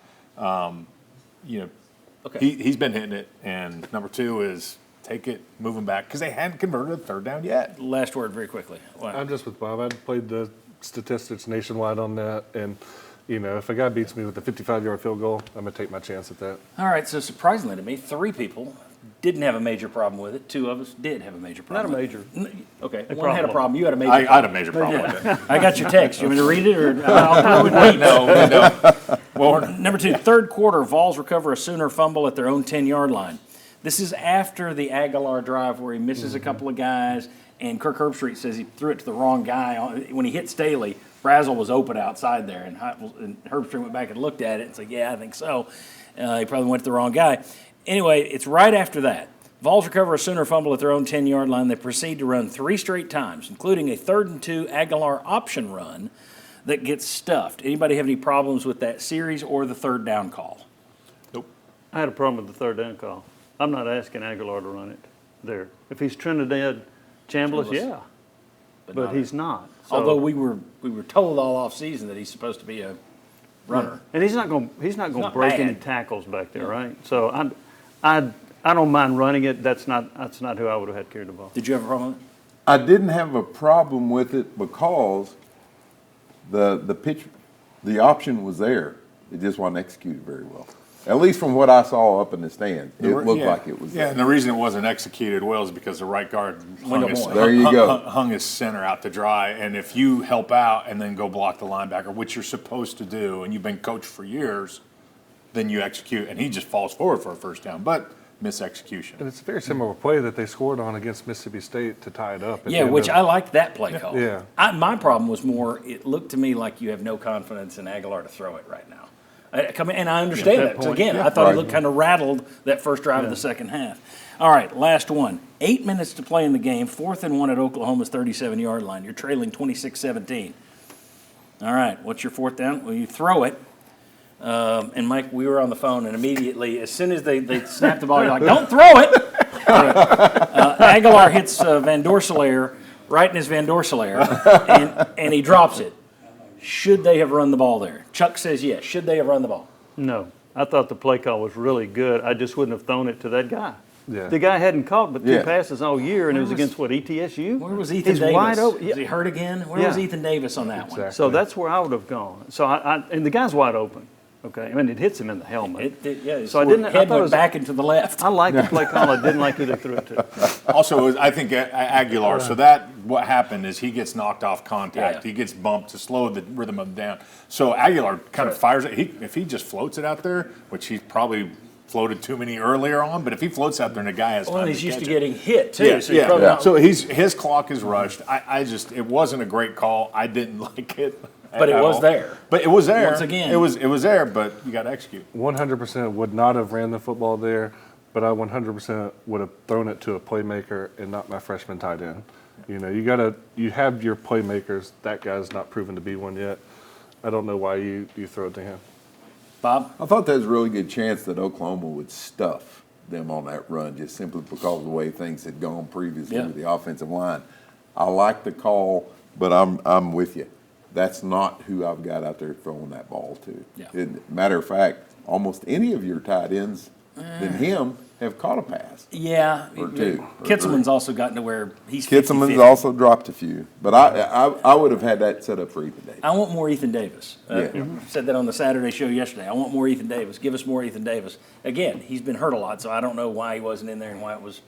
he's been hitting it, and number 2 is take it, move him back, because they hadn't converted a 3rd down yet. Last word very quickly. I'm just with Bob. I played the statistics nationwide on that, and if a guy beats me with a 55-yard field goal, I'm going to take my chance at that. All right, so surprisingly to me, 3 people didn't have a major problem with it. 2 of us did have a major problem. Not a major. Okay, one had a problem. You had a major problem. I had a major problem with it. I got your text. You want me to read it, or I'll wait? No. Well, number 2, 3rd quarter, Vols recover a Sooner fumble at their own 10-yard line. This is after the Aguilar drive where he misses a couple of guys, and Kirk Herbstreit says he threw it to the wrong guy. When he hit Staley, Brazel was open outside there, and Herbstreit went back and looked at it and said, yeah, I think so. He probably went to the wrong guy. Anyway, it's right after that. Vols recover a Sooner fumble at their own 10-yard line. They proceed to run 3 straight times, including a 3rd and 2 Aguilar option run that gets stuffed. Anybody have any problems with that series or the 3rd down call? Nope. I had a problem with the 3rd down call. I'm not asking Aguilar to run it there. If he's Trinidad Chambliss, yeah. But he's not. So, although we were told all off season that he's supposed to be a runner. And he's not going to break any tackles back there, right? So I don't mind running it. That's not who I would have had carried the ball. Did you have a problem with it? I didn't have a problem with it because the option was there. It just wasn't executed very well. At least from what I saw up in the stands, it looked like it was. Yeah, and the reason it wasn't executed well is because the right guard hung his center out to dry. And if you help out and then go block the linebacker, which you're supposed to do, and you've been coached for years, then you execute, and he just falls forward for a 1st down. But misexecution. And it's a very similar play that they scored on against Mississippi State to tie it up. Yeah, which I liked that play call. Yeah. My problem was more, it looked to me like you have no confidence in Aguilar to throw it right now. And I understand that. So again, I thought he looked kind of rattled that first drive of the second half. All right, last one. 8 minutes to play in the game, 4th and 1 at Oklahoma's 37-yard line. You're trailing 26-17. All right, what's your 4th down? Well, you throw it. And Mike, we were on the phone, and immediately, as soon as they snapped the ball, you're like, don't throw it. Aguilar hits Van Dorselaer right in his Van Dorselaer, and he drops it. Should they have run the ball there? Chuck says yes. Should they have run the ball? No, I thought the play call was really good. I just wouldn't have thrown it to that guy. Yeah. The guy hadn't caught but two Yeah. passes all year, and it was against what, ETSU? Where was Ethan He's Davis? wide open. Is he hurt again? Where was Ethan Davis on that one? So that's where I would have gone. So and the guy's wide open. Okay, I mean it hits him in the helmet. His So I didn't. I head thought it went was back and to the left. I like the play call. I didn't like who they threw it to. Also, it was, I think Aguilar. So that what happened is he gets knocked off contact. Yeah. He gets bumped to slow the rhythm of him down. So Aguilar kind of fires it. If he just floats it out there, which he probably floated too many earlier on, but if he floats out there and the guy has Well, time he's to used to catch it. getting hit too. Yeah, so he's probably not- So his clock is rushed. It wasn't a great call. I didn't like it. But it at was all. there. But it was there. Once again. It was there, but you got to execute. 100% would not have ran the football there, but I 100% would have thrown it to a playmaker and not my freshman tight end. You know, you have your playmakers. That guy's not proven to be one yet. I don't know why you throw it to him. Bob? I thought there was a really good chance that Oklahoma would stuff them on that run just simply because of the way things had gone previously with the offensive line. I like the call, but I'm with you. That's not who I've got out there throwing that ball to. Yeah. Matter of fact, almost any of your tight ends than him have caught a pass. Yeah. Or two. Kitzelman's also gotten to where he's 50-50. Kitzelman's also dropped a few, but I would have had that set up for Ethan Davis. I want more Ethan Davis. Yeah. Said that on the Saturday show yesterday. I want more Ethan Davis. Give us more Ethan Davis. Again, he's been hurt a lot, so I don't know why he wasn't in there and why it was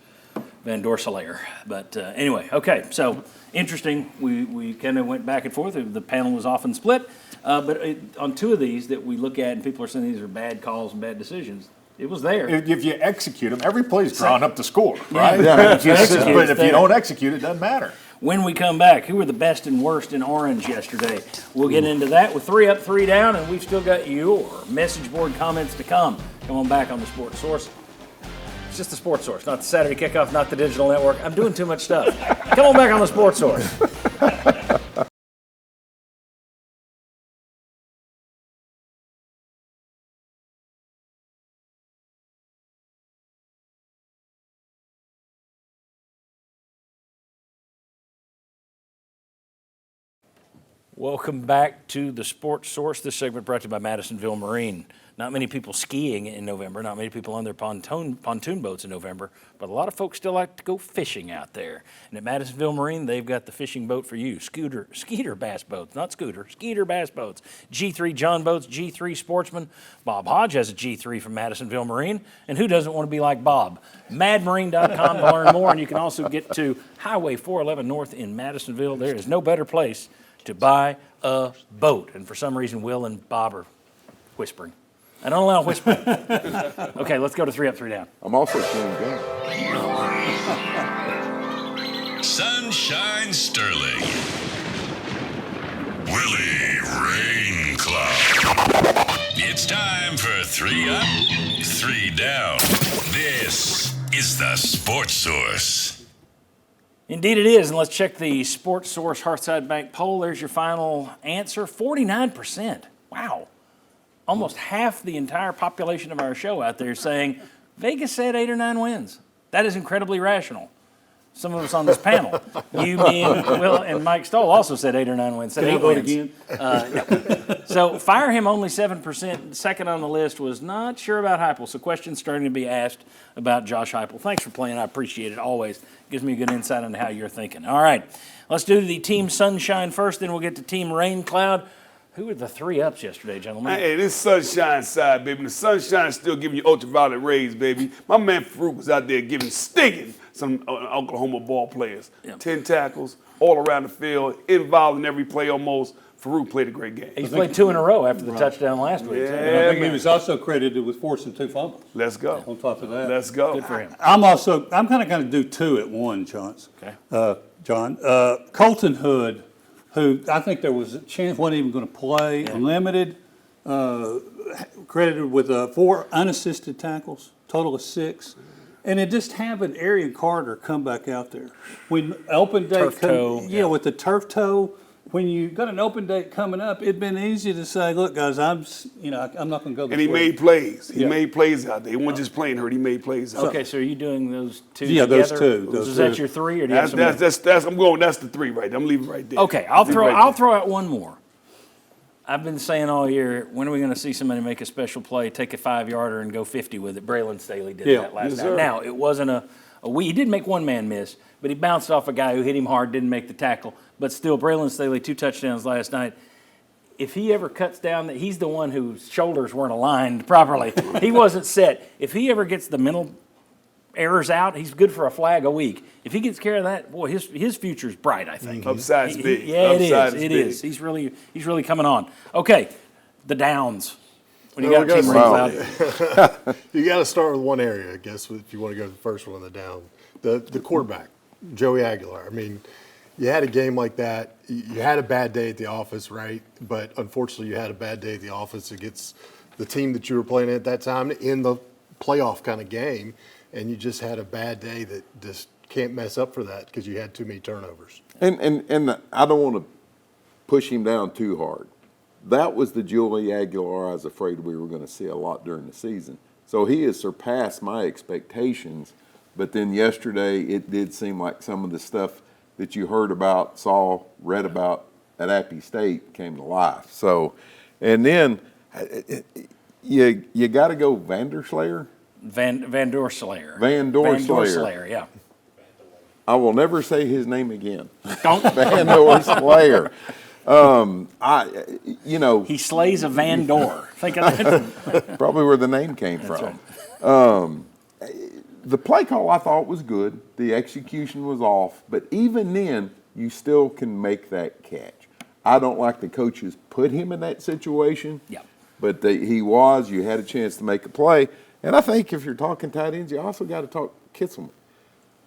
Van Dorselaer. But anyway, okay, so interesting. We kind of went back and forth. The panel was often split. But on two of these that we look at and people are saying these are bad calls and bad decisions, it was there. If you execute them, every play's drawn up to score, right? Yeah. But if you don't execute, it doesn't matter. When we come back, who were the best and worst in orange yesterday? We'll get into that with 3 up, 3 down, and we've still got your message board comments to come. Come on back on the Sports Source. It's just the Sports Source, not the Saturday Kickoff, not the Digital Network. I'm doing too much stuff. Come on back on the Sports Source. Welcome back to the Sports Source. This segment brought to you by Madisonville Marine. Not many people skiing in November, not many people on their pontoon boats in November, but a lot of folks still like to go fishing out there. And at Madisonville Marine, they've got the fishing boat for you. Skeeter bass boats, not scooter, Skeeter bass boats. G3 John boats, G3 Sportsman. Bob Hodge has a G3 from Madisonville Marine. And who doesn't want to be like Bob? madmarine.com to learn more. And you can also get to Highway 411 North in Madisonville. There is no better place to buy a boat. And for some reason, Will and Bob are whispering. I don't allow whispering. Okay, let's go to 3 up, 3 down. I'm also chewing gum. Sunshine Sterling. Willie Rain Club. It's time for 3 up, 3 down. This is the Sports Source. Indeed it is, and let's check the Sports Source Hearthside Bank poll. There's your final answer, 49%. Wow. Almost half the entire population of our show out there saying Vegas said 8 or 9 wins. That is incredibly rational. Some of us on this panel, you, me, and Will, and Mike Stoll also said 8 or 9 wins. Said Can I 8 vote wins. again? Yeah. So fire him only 7%. Second on the list was not sure about Heupel. So questions starting to be asked about Josh Heupel. Thanks for playing. I appreciate it always. Gives me a good insight into how you're thinking. All right, let's do the Team Sunshine first. Then we'll get to Team Rain Cloud. Who were the 3 ups yesterday, gentlemen? Hey, this sunshine side, baby. The sunshine's still giving you ultraviolet rays, baby. My man Farouk was out there stinging some Oklahoma ball players. Yep. 10 tackles, all around the field, involved in every play almost. Farouk played a great game. He's played 2 in a row after the touchdown last week. Yeah, And I think he man. was also credited with forcing 2 fumbles Let's go. on top of that. Let's go. Good for him. I'm kind of going to do 2 at once, Okay. John. Colton Hood, who I think there was a chance wasn't even going to play, limited, credited with 4 unassisted tackles, total of 6. And then just having Arian Carter come back out there. When open day Turf toe. with the turf toe, when you got an open date coming up, it'd been easy to say, look, guys, I'm not going to go this And he week. made plays. He Yeah. made plays out there. He wasn't just playing hurt. He made plays out there. Okay, so are you doing those two Yeah, together? those two, those Is that two. your three, or do you have That's some? that's the three right there. I'm leaving right there. Okay, I'll Leave throw right I'll there. throw out one more. I've been saying all year, when are we going to see somebody make a special play, take a 5-yarder, and go 50 with it? Braylon Staley did Yeah. that last Yes, night. sir. Now, it wasn't a he did make one man miss, but he bounced off a guy who hit him hard, didn't make the tackle. But still, Braylon Staley, 2 touchdowns last night. If he ever cuts down, that he's the one whose shoulders weren't aligned properly. He wasn't set. If he ever gets the mental errors out, he's good for a flag a week. If he gets care of that, boy, his future's bright, I think. Upside's big. Yeah, it Upside is. It big. is. He's really coming on. Okay, the downs. When you Well, got we team gotta rings out. You got to start with one area, I guess, if you want to go to the first one on the down. The quarterback, Joey Aguilar. I mean, you had a game like that. You had a bad day at the office, right? But unfortunately, you had a bad day at the office against the team that you were playing at that time in the playoff kind of game, and you just had a bad day that just can't mess up for that because you had too many turnovers. And I don't want to push him down too hard. That was the Joey Aguilar I was afraid we were going to see a lot during the season. So he has surpassed my expectations. But then yesterday, it did seem like some of the stuff that you heard about, saw, read about at Appy State came to life. So, and then you got to go Vanderslayer. Van Doorslayer. Van Doorslayer. Yeah. I will never say his name again. Don't. Van Doorslayer. He slays a Van Door. Think of that. Probably where the name came from. The play call I thought was good. The execution was off. But even then, you still can make that catch. I don't like the coaches put him in that situation. Yeah. But you had a chance to make a play. And I think if you're talking tight ends, you also got to talk Kitselman.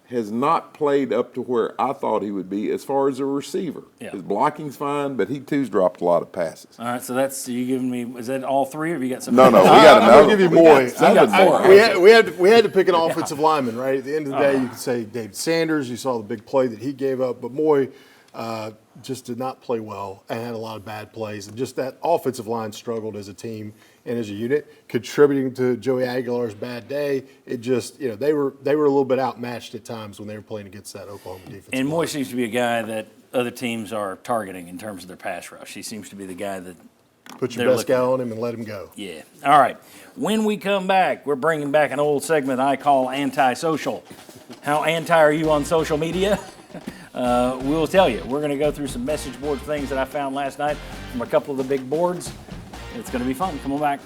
Has not played up to where I thought he would be as far as a receiver. Yeah. His blocking's fine, but he too's dropped a lot of passes. All right, so you giving me, is that all three, or have you got some? No, we got I'm another. going to give you We more. got seven more. We had to pick an offensive lineman, right? At the end of the day, you could say David Sanders. You saw the big play that he gave up, but Moy just did not play well and had a lot of bad plays. And just that offensive line struggled as a team and as a unit, contributing to Joey Aguilar's bad day. It just, they were a little bit outmatched at times when they were playing against that Oklahoma defense. And Moy seems to be a guy that other teams are targeting in terms of their pass rush. He seems to be the guy that Put your best guy on him and let him go. Yeah. All right. When we come back, we're bringing back an old segment I call Anti-Social. How anti are you on social media? We'll tell you. We're going to go through some message board things that I found last night from a couple of the big boards. It's going to be fun. Come on back.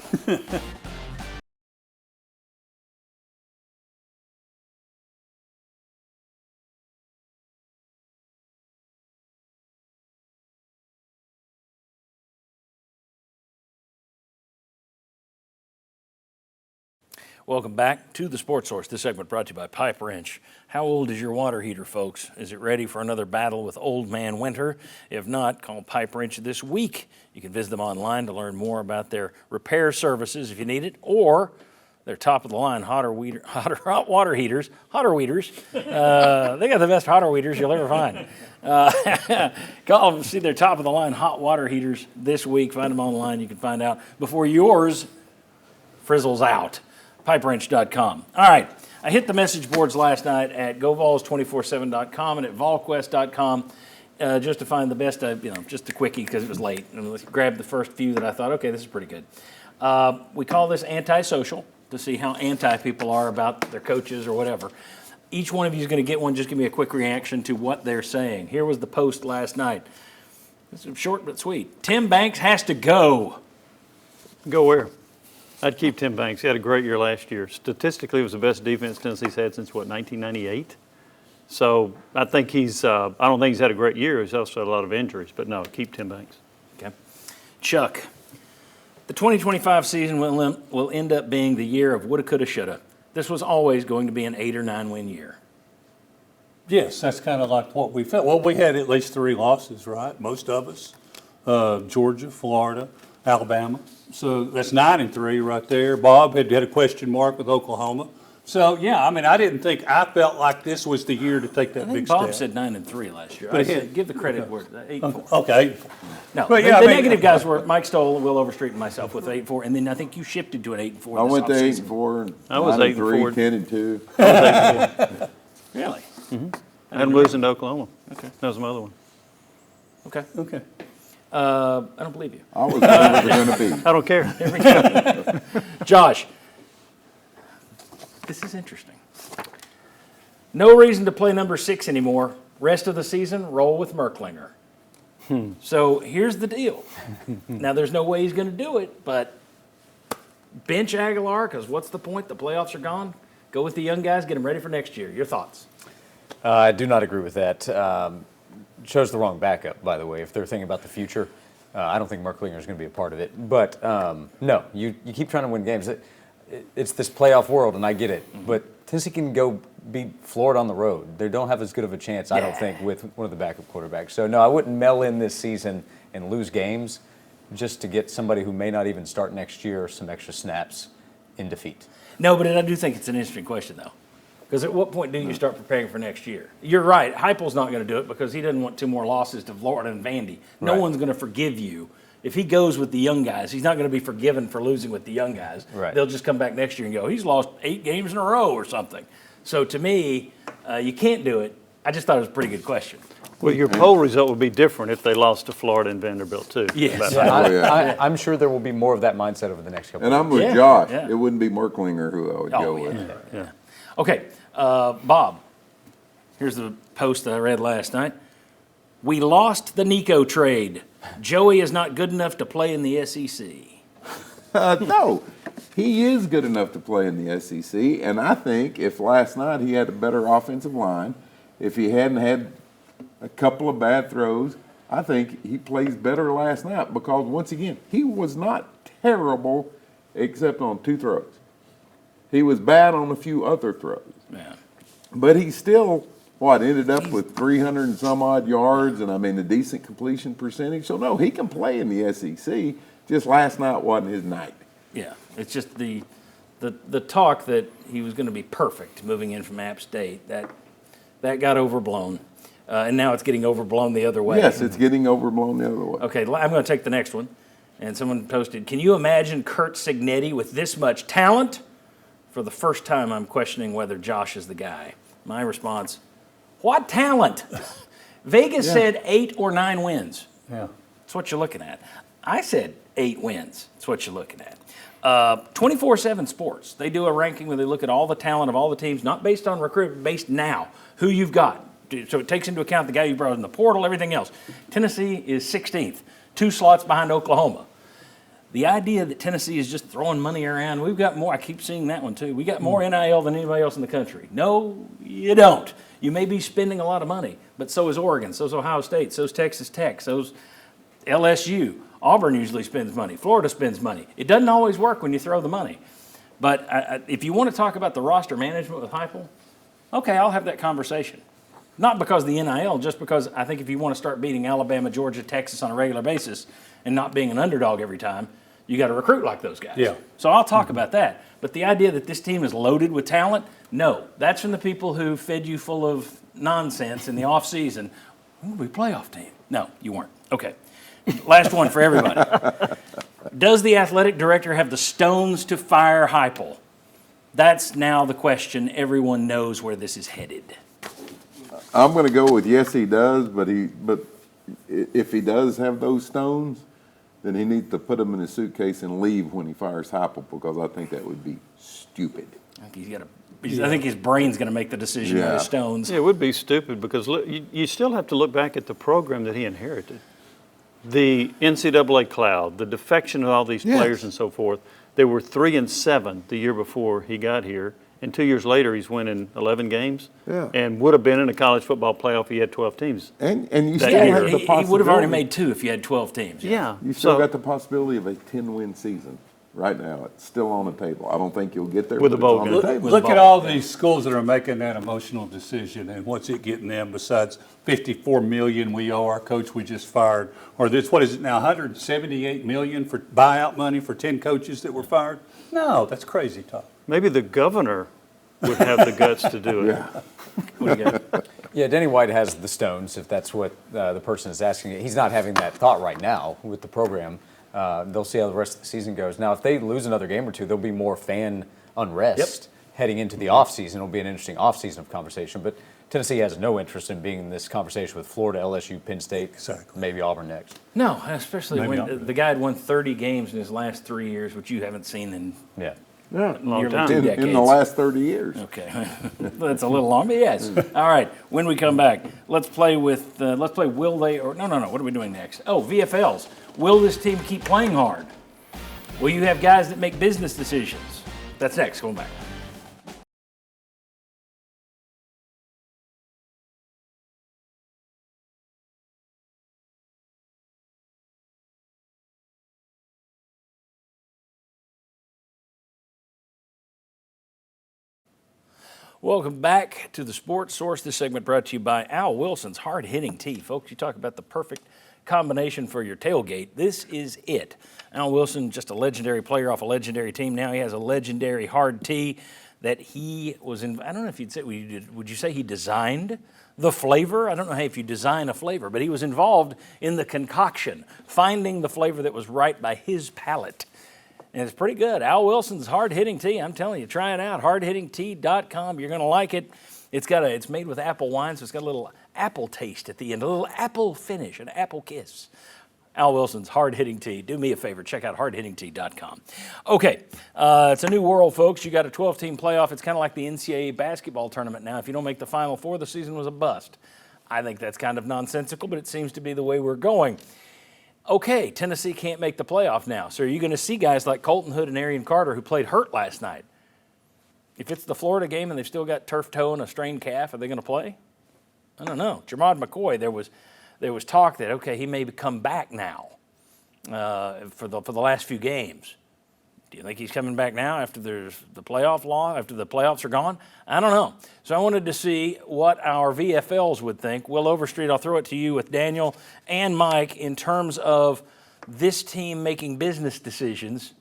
Welcome back to the Sports Source. This segment brought to you by Pipe Wrench. How old is your water heater, folks? Is it ready for another battle with old man winter? If not, call Pipe Wrench this week. You can visit them online to learn more about their repair services if you need it, or their top-of-the-line hot water heaters. Hotter weeders. They got the best hotter weeders you'll ever find. Call them, see their top-of-the-line hot water heaters this week. Find them online. You can find out before yours frizzles out. PipeWrench.com. All right, I hit the message boards last night at GoVols247.com and at VolQuest.com just to find the best, just a quickie because it was late. And let's grab the first few that I thought, okay, this is pretty good. We call this anti-social to see how anti people are about their coaches or whatever. Each one of you is going to get one. Just give me a quick reaction to what they're saying. Here was the post last night. This is short but sweet. Tim Banks has to go. Go where? I'd keep Tim Banks. He had a great year last year. Statistically, it was the best defense Tennessee's had since, 1998? So I think I don't think he's had a great year. He's also had a lot of injuries. But no, keep Tim Banks. Okay. Chuck, the 2025 season will end up being the year of woulda, coulda, shoulda. This was always going to be an 8 or 9 win year. Yes, that's kind of like what we felt. Well, we had at least 3 losses, right? Most of us. Georgia, Florida, Alabama. So that's 9-3 right there. Bob had a question mark with Oklahoma. So, yeah, I mean, I felt like this was the year to take that I think big Bob step. said 9-3 last year. But I he- said, give the credit where 8-4. Okay. No, But the, yeah, I the mean- negative guys were Mike Stoll, Will Overstreet, and myself with 8-4, and then I think you shifted to an 8-4. I this went to offseason. 8-4, I was 9-3, 8-4. 10-2. Really? And losing to Oklahoma. Okay. That was my other one. Okay. Okay. I don't believe you. I was never going to be. I don't care. Here we go. Josh, this is interesting. No reason to play number 6 anymore. Rest of the season, roll with Merklinger. So here's the deal. Now, there's no way he's going to do it, but bench Aguilar, because what's the point? The playoffs are gone. Go with the young guys, get them ready for next year. Your thoughts? I do not agree with that. Chose the wrong backup, by the way. If they're thinking about the future, I don't think Merklinger is going to be a part of it. But no, you keep trying to win games. It's this playoff world, and I get it. But Tennessee can go beat Florida on the road. They don't have as good of a chance, I don't think, with one of the backup quarterbacks. So no, I wouldn't mail in this season and lose games just to get somebody who may not even start next year some extra snaps in defeat. No, but I do think it's an interesting question, though. Because at what point do you start preparing for next year? You're right. Heupel's not going to do it because he doesn't want 2 more losses to Florida and Vandy. No Right. one's going to forgive you. If he goes with the young guys, he's not going to be forgiven for losing with the young guys. Right. They'll just come back next year and go, he's lost 8 games in a row or something. So to me, you can't do it. I just thought it was a pretty good question. Well, your poll result would be different if they lost to Florida and Vanderbilt, too. Yes. About Yeah. how- Oh, yeah. I'm sure there will be more of that mindset over the next couple And of I'm with Yeah, Josh. yeah. It wouldn't be Merklinger who I would Oh, go yeah. with. Yeah. Okay, Bob, here's the post that I read last night. We lost the Nico trade. Joey is not good enough to play in the SEC. No, he is good enough to play in the SEC, and I think if last night he had a better offensive line, if he hadn't had a couple of bad throws, I think he plays better last night because, once again, he was not terrible except on 2 throws. He was bad on a few other throws. Yeah. But he still, ended up with 300 and some odd yards and, a decent completion percentage. So, no, he can play in the SEC. Just last night wasn't his night. Yeah, it's just the talk that he was going to be perfect moving in from App State, that got overblown. And now it's getting overblown the other way. Yes, it's getting overblown the other way. Okay, I'm going to take the next one. And someone posted, can you imagine Kurt Signetti with this much talent? For the first time, I'm questioning whether Josh is the guy. My response, what talent? Vegas said 8 or 9 wins. Yeah. That's what you're looking at. I said 8 wins. That's what you're looking at. 24/7 Sports, they do a ranking where they look at all the talent of all the teams, not based on recruitment, based now, who you've got. So it takes into account the guy you brought in the portal, everything else. Tennessee is 16th, 2 slots behind Oklahoma. The idea that Tennessee is just throwing money around, we've got more, I keep seeing that one too, we got more NIL than anybody else in the country. No, you don't. You may be spending a lot of money, but so is Oregon, so is Ohio State, so is Texas Tech, so is LSU. Auburn usually spends money. Florida spends money. It doesn't always work when you throw the money. But if you want to talk about the roster management with Heupel, okay, I'll have that conversation. Not because of the NIL, just because I think if you want to start beating Alabama, Georgia, Texas on a regular basis and not being an underdog every time, you got to recruit like those guys. Yeah. So I'll talk about that. But the idea that this team is loaded with talent, no. That's from the people who fed you full of nonsense in the offseason. We playoff team. No, you weren't. Okay. Last one for everybody. Does the athletic director have the stones to fire Heupel? That's now the question. Everyone knows where this is headed. I'm going to go with yes, he does, but if he does have those stones, then he needs to put them in a suitcase and leave when he fires Heupel, because I think that would be stupid. I think his brain's going to make the decision on the stones. Yeah, it would be stupid because look, you still have to look back at the program that he inherited. The NCAA cloud, the defection of all these players and so forth. They were 3-7 the year before he got here, and 2 years later he's winning 11 games, and would have been in a college football playoff if he had 12 teams. And you still have the possibility. He would have already made 2 if you had 12 teams. Yeah. You still got the possibility of a 10-win season. Right now, it's still on the table. I don't think you'll get there With but the bowl it's on game. the table. Look at all these schools that are making that emotional decision, and what's it getting them besides $54 million we owe our coach we just fired, or this, what is it now, $178 million for buyout money for 10 coaches that were fired? No, that's crazy talk. Maybe the governor would have the guts to do it. What do you got? Yeah, Denny White has the stones, if that's what the person is asking. He's not having that thought right now with the program. They'll see how the rest of the season goes. Now, if they lose another game or two, there'll be more fan unrest heading into the offseason. It'll be an interesting offseason of conversation. But Tennessee has no interest in being in this conversation with Florida, LSU, Penn State, maybe Auburn next. No, especially when the guy had won 30 games in his last 3 years, which you haven't seen in long time. In the last 30 years. Okay, that's a little long, but yes. All right, when we come back, let's play will they or no. What are we doing next? Oh, VFLs. Will this team keep playing hard? Will you have guys that make business decisions? That's next. Going back. Welcome back to the Sports Source. This segment brought to you by Al Wilson's hard-hitting tea. Folks, you talk about the perfect combination for your tailgate. This is it. Al Wilson, just a legendary player off a legendary team. Now he has a legendary hard tea that he was in. I don't know if you'd say, would you say he designed the flavor? I don't know if you design a flavor, but he was involved in the concoction, finding the flavor that was right by his palate. And it's pretty good. Al Wilson's hard-hitting tea. I'm telling you, try it out. Hardhittingtea.com. You're going to like it. It's made with apple wine, so it's got a little apple taste at the end, a little apple finish, an apple kiss. Al Wilson's hard-hitting tea. Do me a favor. Check out hardhittingtea.com. Okay, it's a new world, folks. You got a 12-team playoff. It's kind of like the NCAA basketball tournament now. If you don't make the Final Four, the season was a bust. I think that's kind of nonsensical, but it seems to be the way we're going. Okay, Tennessee can't make the playoff now. So are you going to see guys like Colton Hood and Arian Carter who played hurt last night? If it's the Florida game and they've still got turf toe and a strained calf, are they going to play? I don't know. Jermod McCoy, there was talk that, okay, he may come back now for the last few games. Do you think he's coming back now after there's the after the playoffs are gone? I don't know. So I wanted to see what our VFLs would think. Will Overstreet, I'll throw it to you with Daniel and Mike in terms of this team making business decisions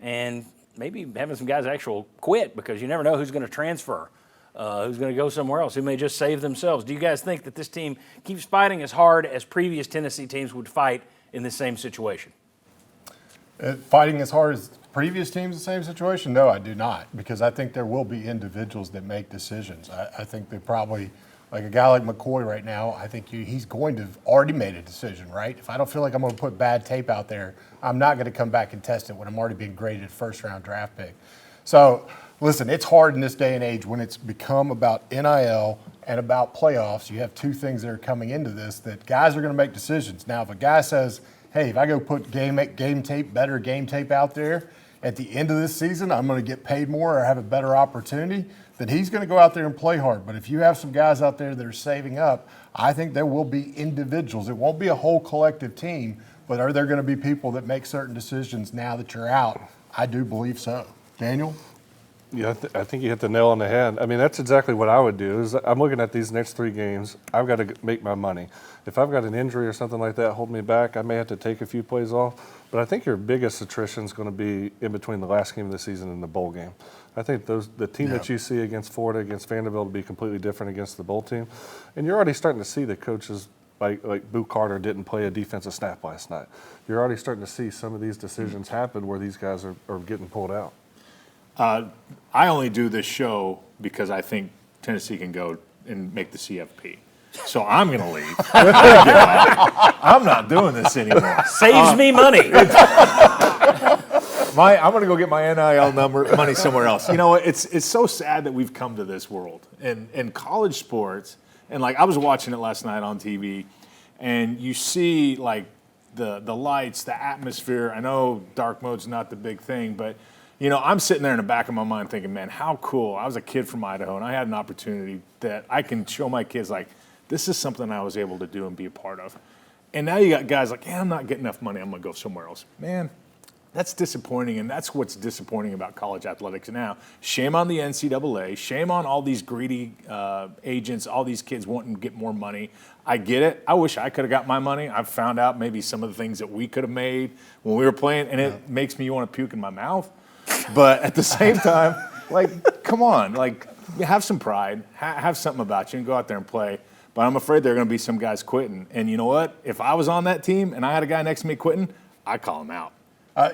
and maybe having some guys actually quit because you never know who's going to transfer, who's going to go somewhere else, who may just save themselves. Do you guys think that this team keeps fighting as hard as previous Tennessee teams would fight in the same situation? Fighting as hard as previous teams in the same situation? No, I do not, because I think there will be individuals that make decisions. I think they probably, like a guy like McCoy right now, I think he's going to have already made a decision, right? If I don't feel like I'm going to put bad tape out there, I'm not going to come back and test it when I'm already being graded first-round draft pick. So, listen, it's hard in this day and age when it's become about NIL and about playoffs. You have two things that are coming into this that guys are going to make decisions. Now, if a guy says, hey, if I go put better game tape out there, at the end of this season, I'm going to get paid more or have a better opportunity, then he's going to go out there and play hard. But if you have some guys out there that are saving up, I think there will be individuals. It won't be a whole collective team, but are there going to be people that make certain decisions now that you're out? I do believe so. Daniel? Yeah, I think you hit the nail on the head. I mean, that's exactly what I would do. Is I'm looking at these next 3 games. I've got to make my money. If I've got an injury or something like that hold me back, I may have to take a few plays off. But I think your biggest attrition is going to be in between the last game of the season and the bowl game. I think the team that you see against Florida, against Vanderbilt, will be completely different against the bowl team. And you're already starting to see the coaches, like Boo Carter didn't play a defensive snap last night. You're already starting to see some of these decisions happen where these guys are getting pulled out. I only do this show because I think Tennessee can go and make the CFP. So I'm going to leave. I'm not doing this anymore. Saves me money. I'm going to go get my NIL money somewhere else. You know, it's so sad that we've come to this world. And college sports, and like I was watching it last night on TV, and you see like the lights, the atmosphere. I know dark mode's not the big thing, but you know, I'm sitting there in the back of my mind thinking, man, how cool. I was a kid from Idaho, and I had an opportunity that I can show my kids, like, this is something I was able to do and be a part of. And now you got guys like, yeah, I'm not getting enough money. I'm going to go somewhere else. Man, that's disappointing, and that's what's disappointing about college athletics now. Shame on the NCAA. Shame on all these greedy agents, all these kids wanting to get more money. I get it. I wish I could have got my money. I've found out maybe some of the things that we could have made when we were playing, and it makes me want to puke in my mouth. But at the same time, like, come on. Like, have some pride, have something about you, and go out there and play. But I'm afraid there are going to be some guys quitting. And you know what? If I was on that team and I had a guy next to me quitting, I'd call him out.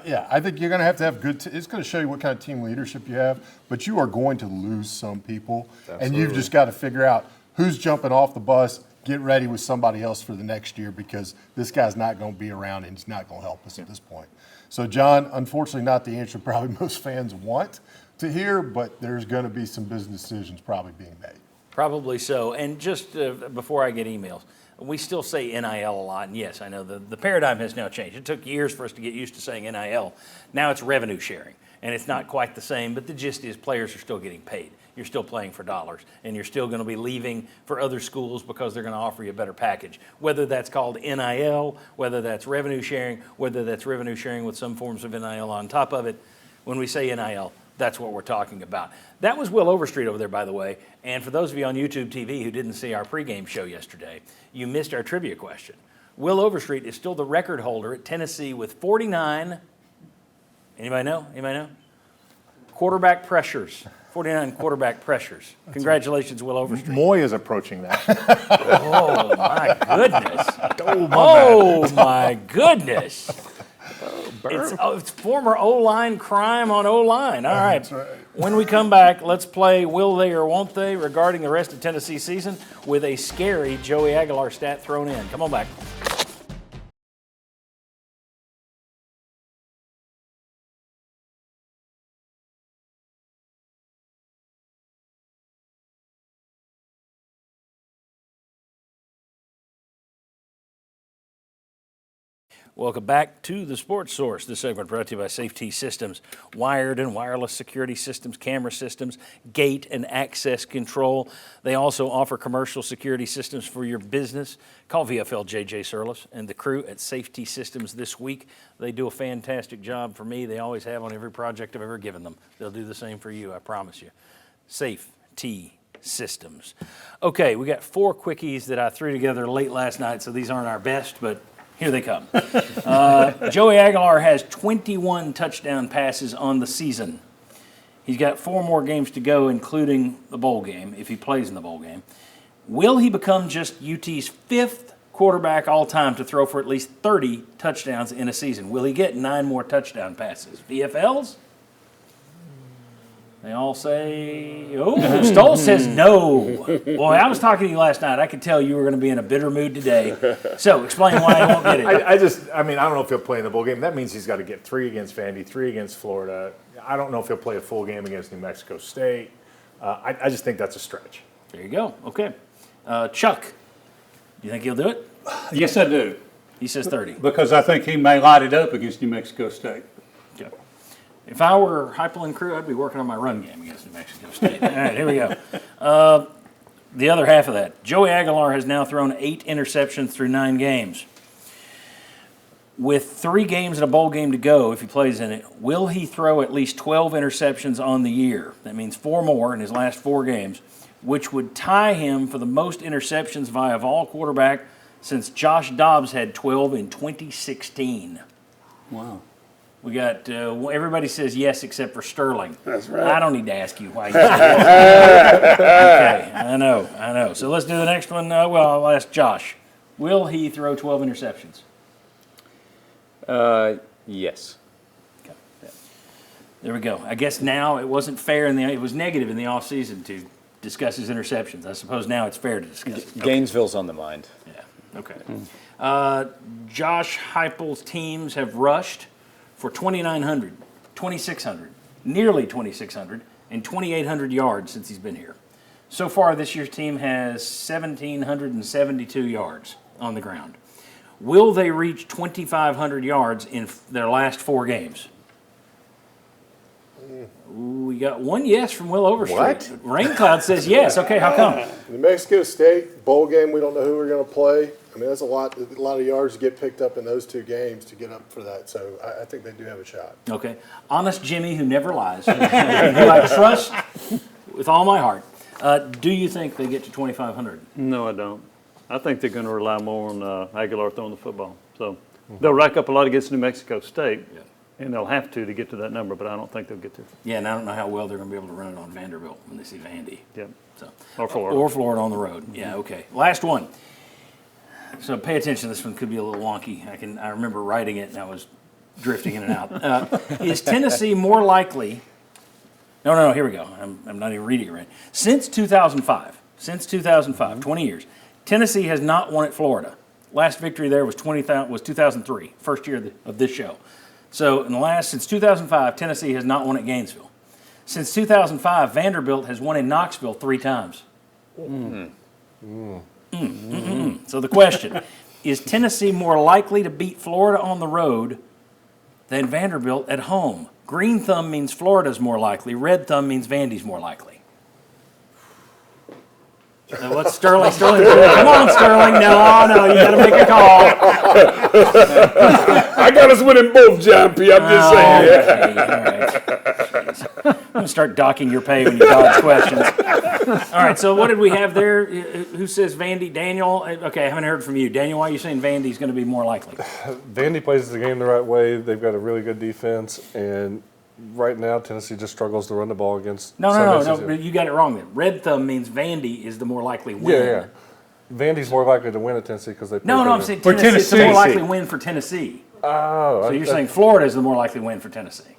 Yeah, I think you're going to have good it's going to show you what kind of team leadership you have, but you are going to lose some people. Absolutely. And you've just got to figure out who's jumping off the bus, get ready with somebody else for the next year, because this guy's not going to be around and he's not going to help us at this point. So, John, unfortunately not the answer probably most fans want to hear, but there's going to be some business decisions probably being made. Probably so. And just before I get emails, we still say NIL a lot, and yes, I know the paradigm has now changed. It took years for us to get used to saying NIL. Now it's revenue sharing, and it's not quite the same, but the gist is players are still getting paid. You're still playing for dollars, and you're still going to be leaving for other schools because they're going to offer you a better package. Whether that's called NIL, whether that's revenue sharing, whether that's revenue sharing with some forms of NIL on top of it, when we say NIL, that's what we're talking about. That was Will Overstreet over there, by the way. And for those of you on YouTube TV who didn't see our pregame show yesterday, you missed our trivia question. Will Overstreet is still the record holder at Tennessee with 49, anybody know? Quarterback pressures. 49 quarterback pressures. Congratulations, Will Overstreet. Moy is approaching that. Oh, my goodness. Oh, my goodness. It's former O-line crime on O-line. All right. When we come back, let's play Will They or Won't They regarding the rest of Tennessee season with a scary Joey Aguilar stat thrown in. Come on back. Welcome back to the Sports Source. This segment brought to you by Safety Systems, wired and wireless security systems, camera systems, gate and access control. They also offer commercial security systems for your business. Call VFL JJ Surlis and the crew at Safety Systems this week. They do a fantastic job for me. They always have on every project I've ever given them. They'll do the same for you, I promise you. Safety Systems. Okay, we got 4 quickies that I threw together late last night, so these aren't our best, but here they come. Joey Aguilar has 21 touchdown passes on the season. He's got 4 more games to go, including the bowl game, if he plays in the bowl game. Will he become just UT's 5th quarterback all time to throw for at least 30 touchdowns in a season? Will he get 9 more touchdown passes? VFLs? They all say, oh, Stoll says no. Boy, I was talking to you last night. I could tell you were going to be in a bitter mood today. So explain why he won't get it. I don't know if he'll play in the bowl game. That means he's got to get 3 against Vandy, 3 against Florida. I don't know if he'll play a full game against New Mexico State. I just think that's a stretch. There you go. Okay. Chuck, do you think he'll do it? Yes, I do. He says 30. Because I think he may light it up against New Mexico State. Okay. If I were Heupel and crew, I'd be working on my run game against New Mexico State. All right, here we go. The other half of that. Joey Aguilar has now thrown 8 interceptions through 9 games. With 3 games and a bowl game to go, if he plays in it, will he throw at least 12 interceptions on the year? That means 4 more in his last 4 games, which would tie him for the most interceptions via all quarterback since Josh Dobbs had 12 in 2016. Wow. We got, everybody says yes except for Sterling. That's right. I don't need to ask you why you said yes. Okay, I know. So let's do the next one. I'll ask Josh. Will he throw 12 interceptions? Yes. Okay. There we go. I guess now it wasn't fair, it was negative in the offseason to discuss his interceptions. I suppose now it's fair to discuss it. Gainesville's on the mind. Yeah, okay. Josh Heupel's teams have rushed for 2,900, 2,600, nearly 2,600, and 2,800 yards since he's been here. So far, this year's team has 1,772 yards on the ground. Will they reach 2,500 yards in their last 4 games? Ooh, we got 1 yes from Will Overstreet. What? Rain Cloud says yes. Okay, how come? New Mexico State bowl game, we don't know who we're going to play. I mean, that's a lot of yards to get picked up in those 2 games to get up for that. So I think they do have a shot. Okay. Honest Jimmy, who never lies, who I trust with all my heart. Do you think they get to 2,500? No, I don't. I think they're going to rely more on Aguilar throwing the football. So they'll rack up a lot against New Mexico State. Yeah. And they'll have to get to that number, but I don't think they'll get there. Yeah, and I don't know how well they're going to be able to run it on Vanderbilt when they see Vandy. Yep. So, Or Florida. Or Florida on the road. Yeah, okay. Last one. So pay attention. This one could be a little wonky. I remember writing it and I was drifting in and out. Is Tennessee more likely? No. Here we go. I'm not even reading it right. Since 2005, 20 years, Tennessee has not won at Florida. Last victory there was 2003, first year of this show. So since 2005, Tennessee has not won at Gainesville. Since 2005, Vanderbilt has won in Knoxville 3 times. So the question, is Tennessee more likely to beat Florida on the road than Vanderbilt at home? Green thumb means Florida's more likely. Red thumb means Vandy's more likely. So what's Sterling? Come on, Sterling. No, you got to make a call. I got us winning both, John P. I'm just saying. Okay, all right. Jeez. I'm going to start docking your pay when you dodge questions. All right, so what did we have there? Who says Vandy? Daniel? Okay, I haven't heard from you. Daniel, why are you saying Vandy's going to be more likely? Vandy plays the game the right way. They've got a really good defense, and right now Tennessee just struggles to run the ball against. No. You got it wrong then. Red thumb means Vandy is the more likely win. Yeah. Vandy's more likely to win at Tennessee because they play No, I'm saying Tennessee. It's the more likely win for Tennessee. Oh. So you're saying Florida is the more likely win for Tennessee.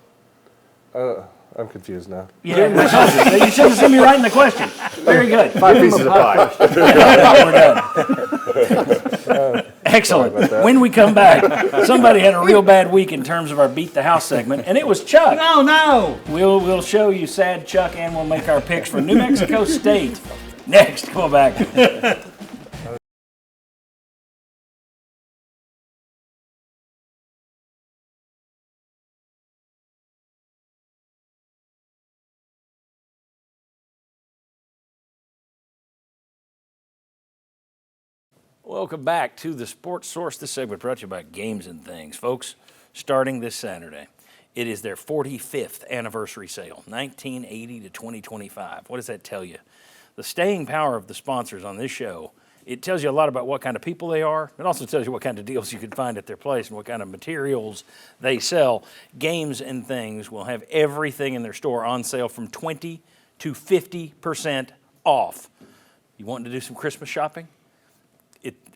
I'm confused now. Yeah, you should have seen me writing the question. Very good. 5 pieces of pie. We're done. Excellent. When we come back, somebody had a real bad week in terms of our Beat the House segment, and it was Chuck. No. We'll show you sad Chuck, and we'll make our picks for New Mexico State. Next, come back. Welcome back to the Sports Source. This segment brought to you by Games and Things. Folks, starting this Saturday, it is their 45th anniversary sale, 1980 to 2025. What does that tell you? The staying power of the sponsors on this show, it tells you a lot about what kind of people they are. It also tells you what kind of deals you can find at their place and what kind of materials they sell. Games and Things will have everything in their store on sale from 20 to 50% off. You wanting to do some Christmas shopping?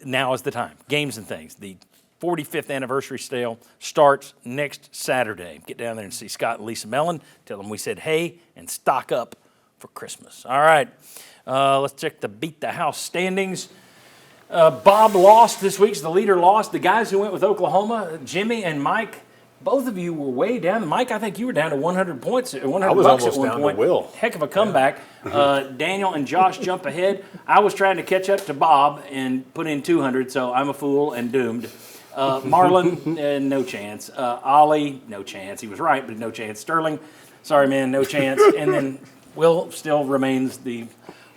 Now is the time. Games and Things. The 45th anniversary sale starts next Saturday. Get down there and see Scott and Lisa Mellon. Tell them we said hey and stock up for Christmas. All right. Let's check the Beat the House standings. Bob lost this week. The leader lost. The guys who went with Oklahoma, Jimmy and Mike, both of you were way down. Mike, I think you were down to 100 points, 100 bucks at one point. Will. Heck of a comeback. Daniel and Josh jump ahead. I was trying to catch up to Bob and put in 200, so I'm a fool and doomed. Marlon, no chance. Ollie, no chance. He was right, but no chance. Sterling, sorry, man, no chance. And then Will still remains the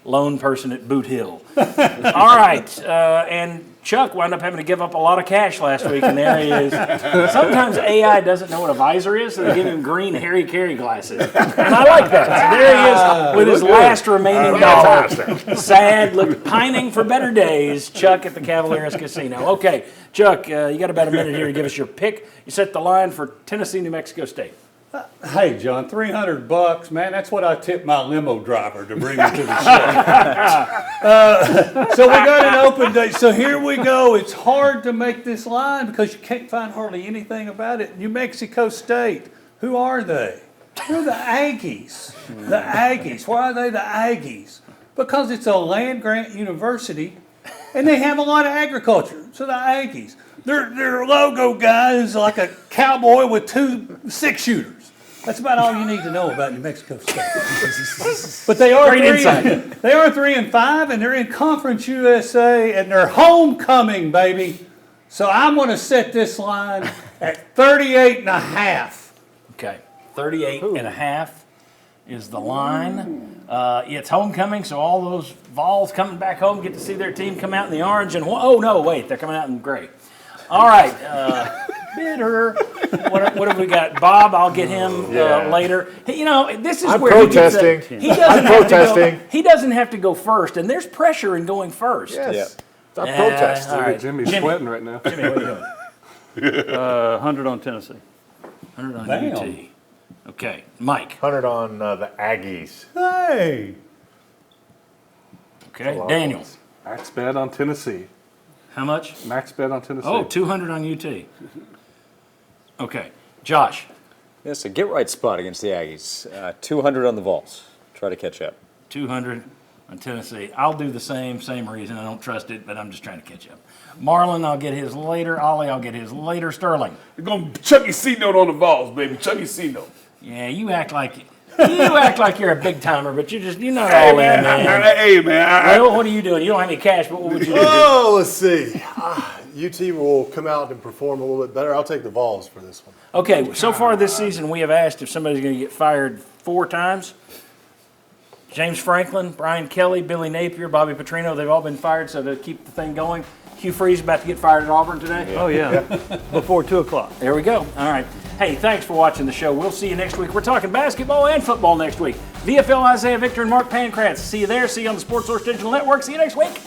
lone person at Boot Hill. All right, and Chuck wound up having to give up a lot of cash last week, and there he is. Sometimes AI doesn't know what a visor is, so they give him green Harry Carey glasses. And I like that. So there he is with his last remaining dollar. Sad, pining for better days. Chuck at the Cavaliers Casino. Okay, Chuck, you got about a minute here to give us your pick. You set the line for Tennessee, New Mexico State. Hey, John, $300, man, that's what I tip my limo driver to bring me to the show. So we got an open day. So here we go. It's hard to make this line because you can't find hardly anything about it. New Mexico State, who are they? They're the Aggies. The Aggies. Why are they the Aggies? Because it's a land-grant university, and they have a lot of agriculture. So the Aggies. Their logo guy is like a cowboy with 2 6-shooters. That's about all you need to know about New Mexico State. But they are 3-5, and they're in Conference USA, and they're homecoming, baby. So I'm going to set this line at 38.5. Okay, 38.5 is the line. It's homecoming, so all those Vols coming back home get to see their team come out in the orange and they're coming out in gray. All right, bitter. What have we got? Bob, I'll get him later. Hey, this is where protesting. He doesn't have to go first, and there's pressure in going first. Yes. I'm protesting. Jimmy's sweating right now. Jimmy, what are you doing? 100 on Tennessee. 100 on Damn. UT. Okay, Mike. 100 on the Aggies. Hey. Okay, Daniel. Max bet on Tennessee. How much? Max bet on Tennessee. Oh, 200 on UT. Okay, Josh. Yes, a get-right spot against the Aggies. 200 on the Vols. Try to catch up. 200 on Tennessee. I'll do the same reason. I don't trust it, but I'm just trying to catch up. Marlon, I'll get his later. Ollie, I'll get his later. Sterling. They're going to chuck your C note on the Vols, baby. Chuck your C note. Yeah, you act like you're a big timer, but you're not all in, man. Hey, man. Well, what are you doing? You don't have any cash, but what would you do? Oh, let's see. UT will come out and perform a little bit better. I'll take the Vols for this one. Okay, so far this season, we have asked if somebody's going to get fired 4 times. James Franklin, Brian Kelly, Billy Napier, Bobby Petrino, they've all been fired, so to keep the thing going. Hugh Freeze about to get fired at Auburn today. Oh, yeah, before 2 o'clock. There we go. All right. Hey, thanks for watching the show. We'll see you next week. We're talking basketball and football next week. VFL Isaiah Victor and Mark Pancratz. See you there. See you on the Sports Source Digital Network. See you next week.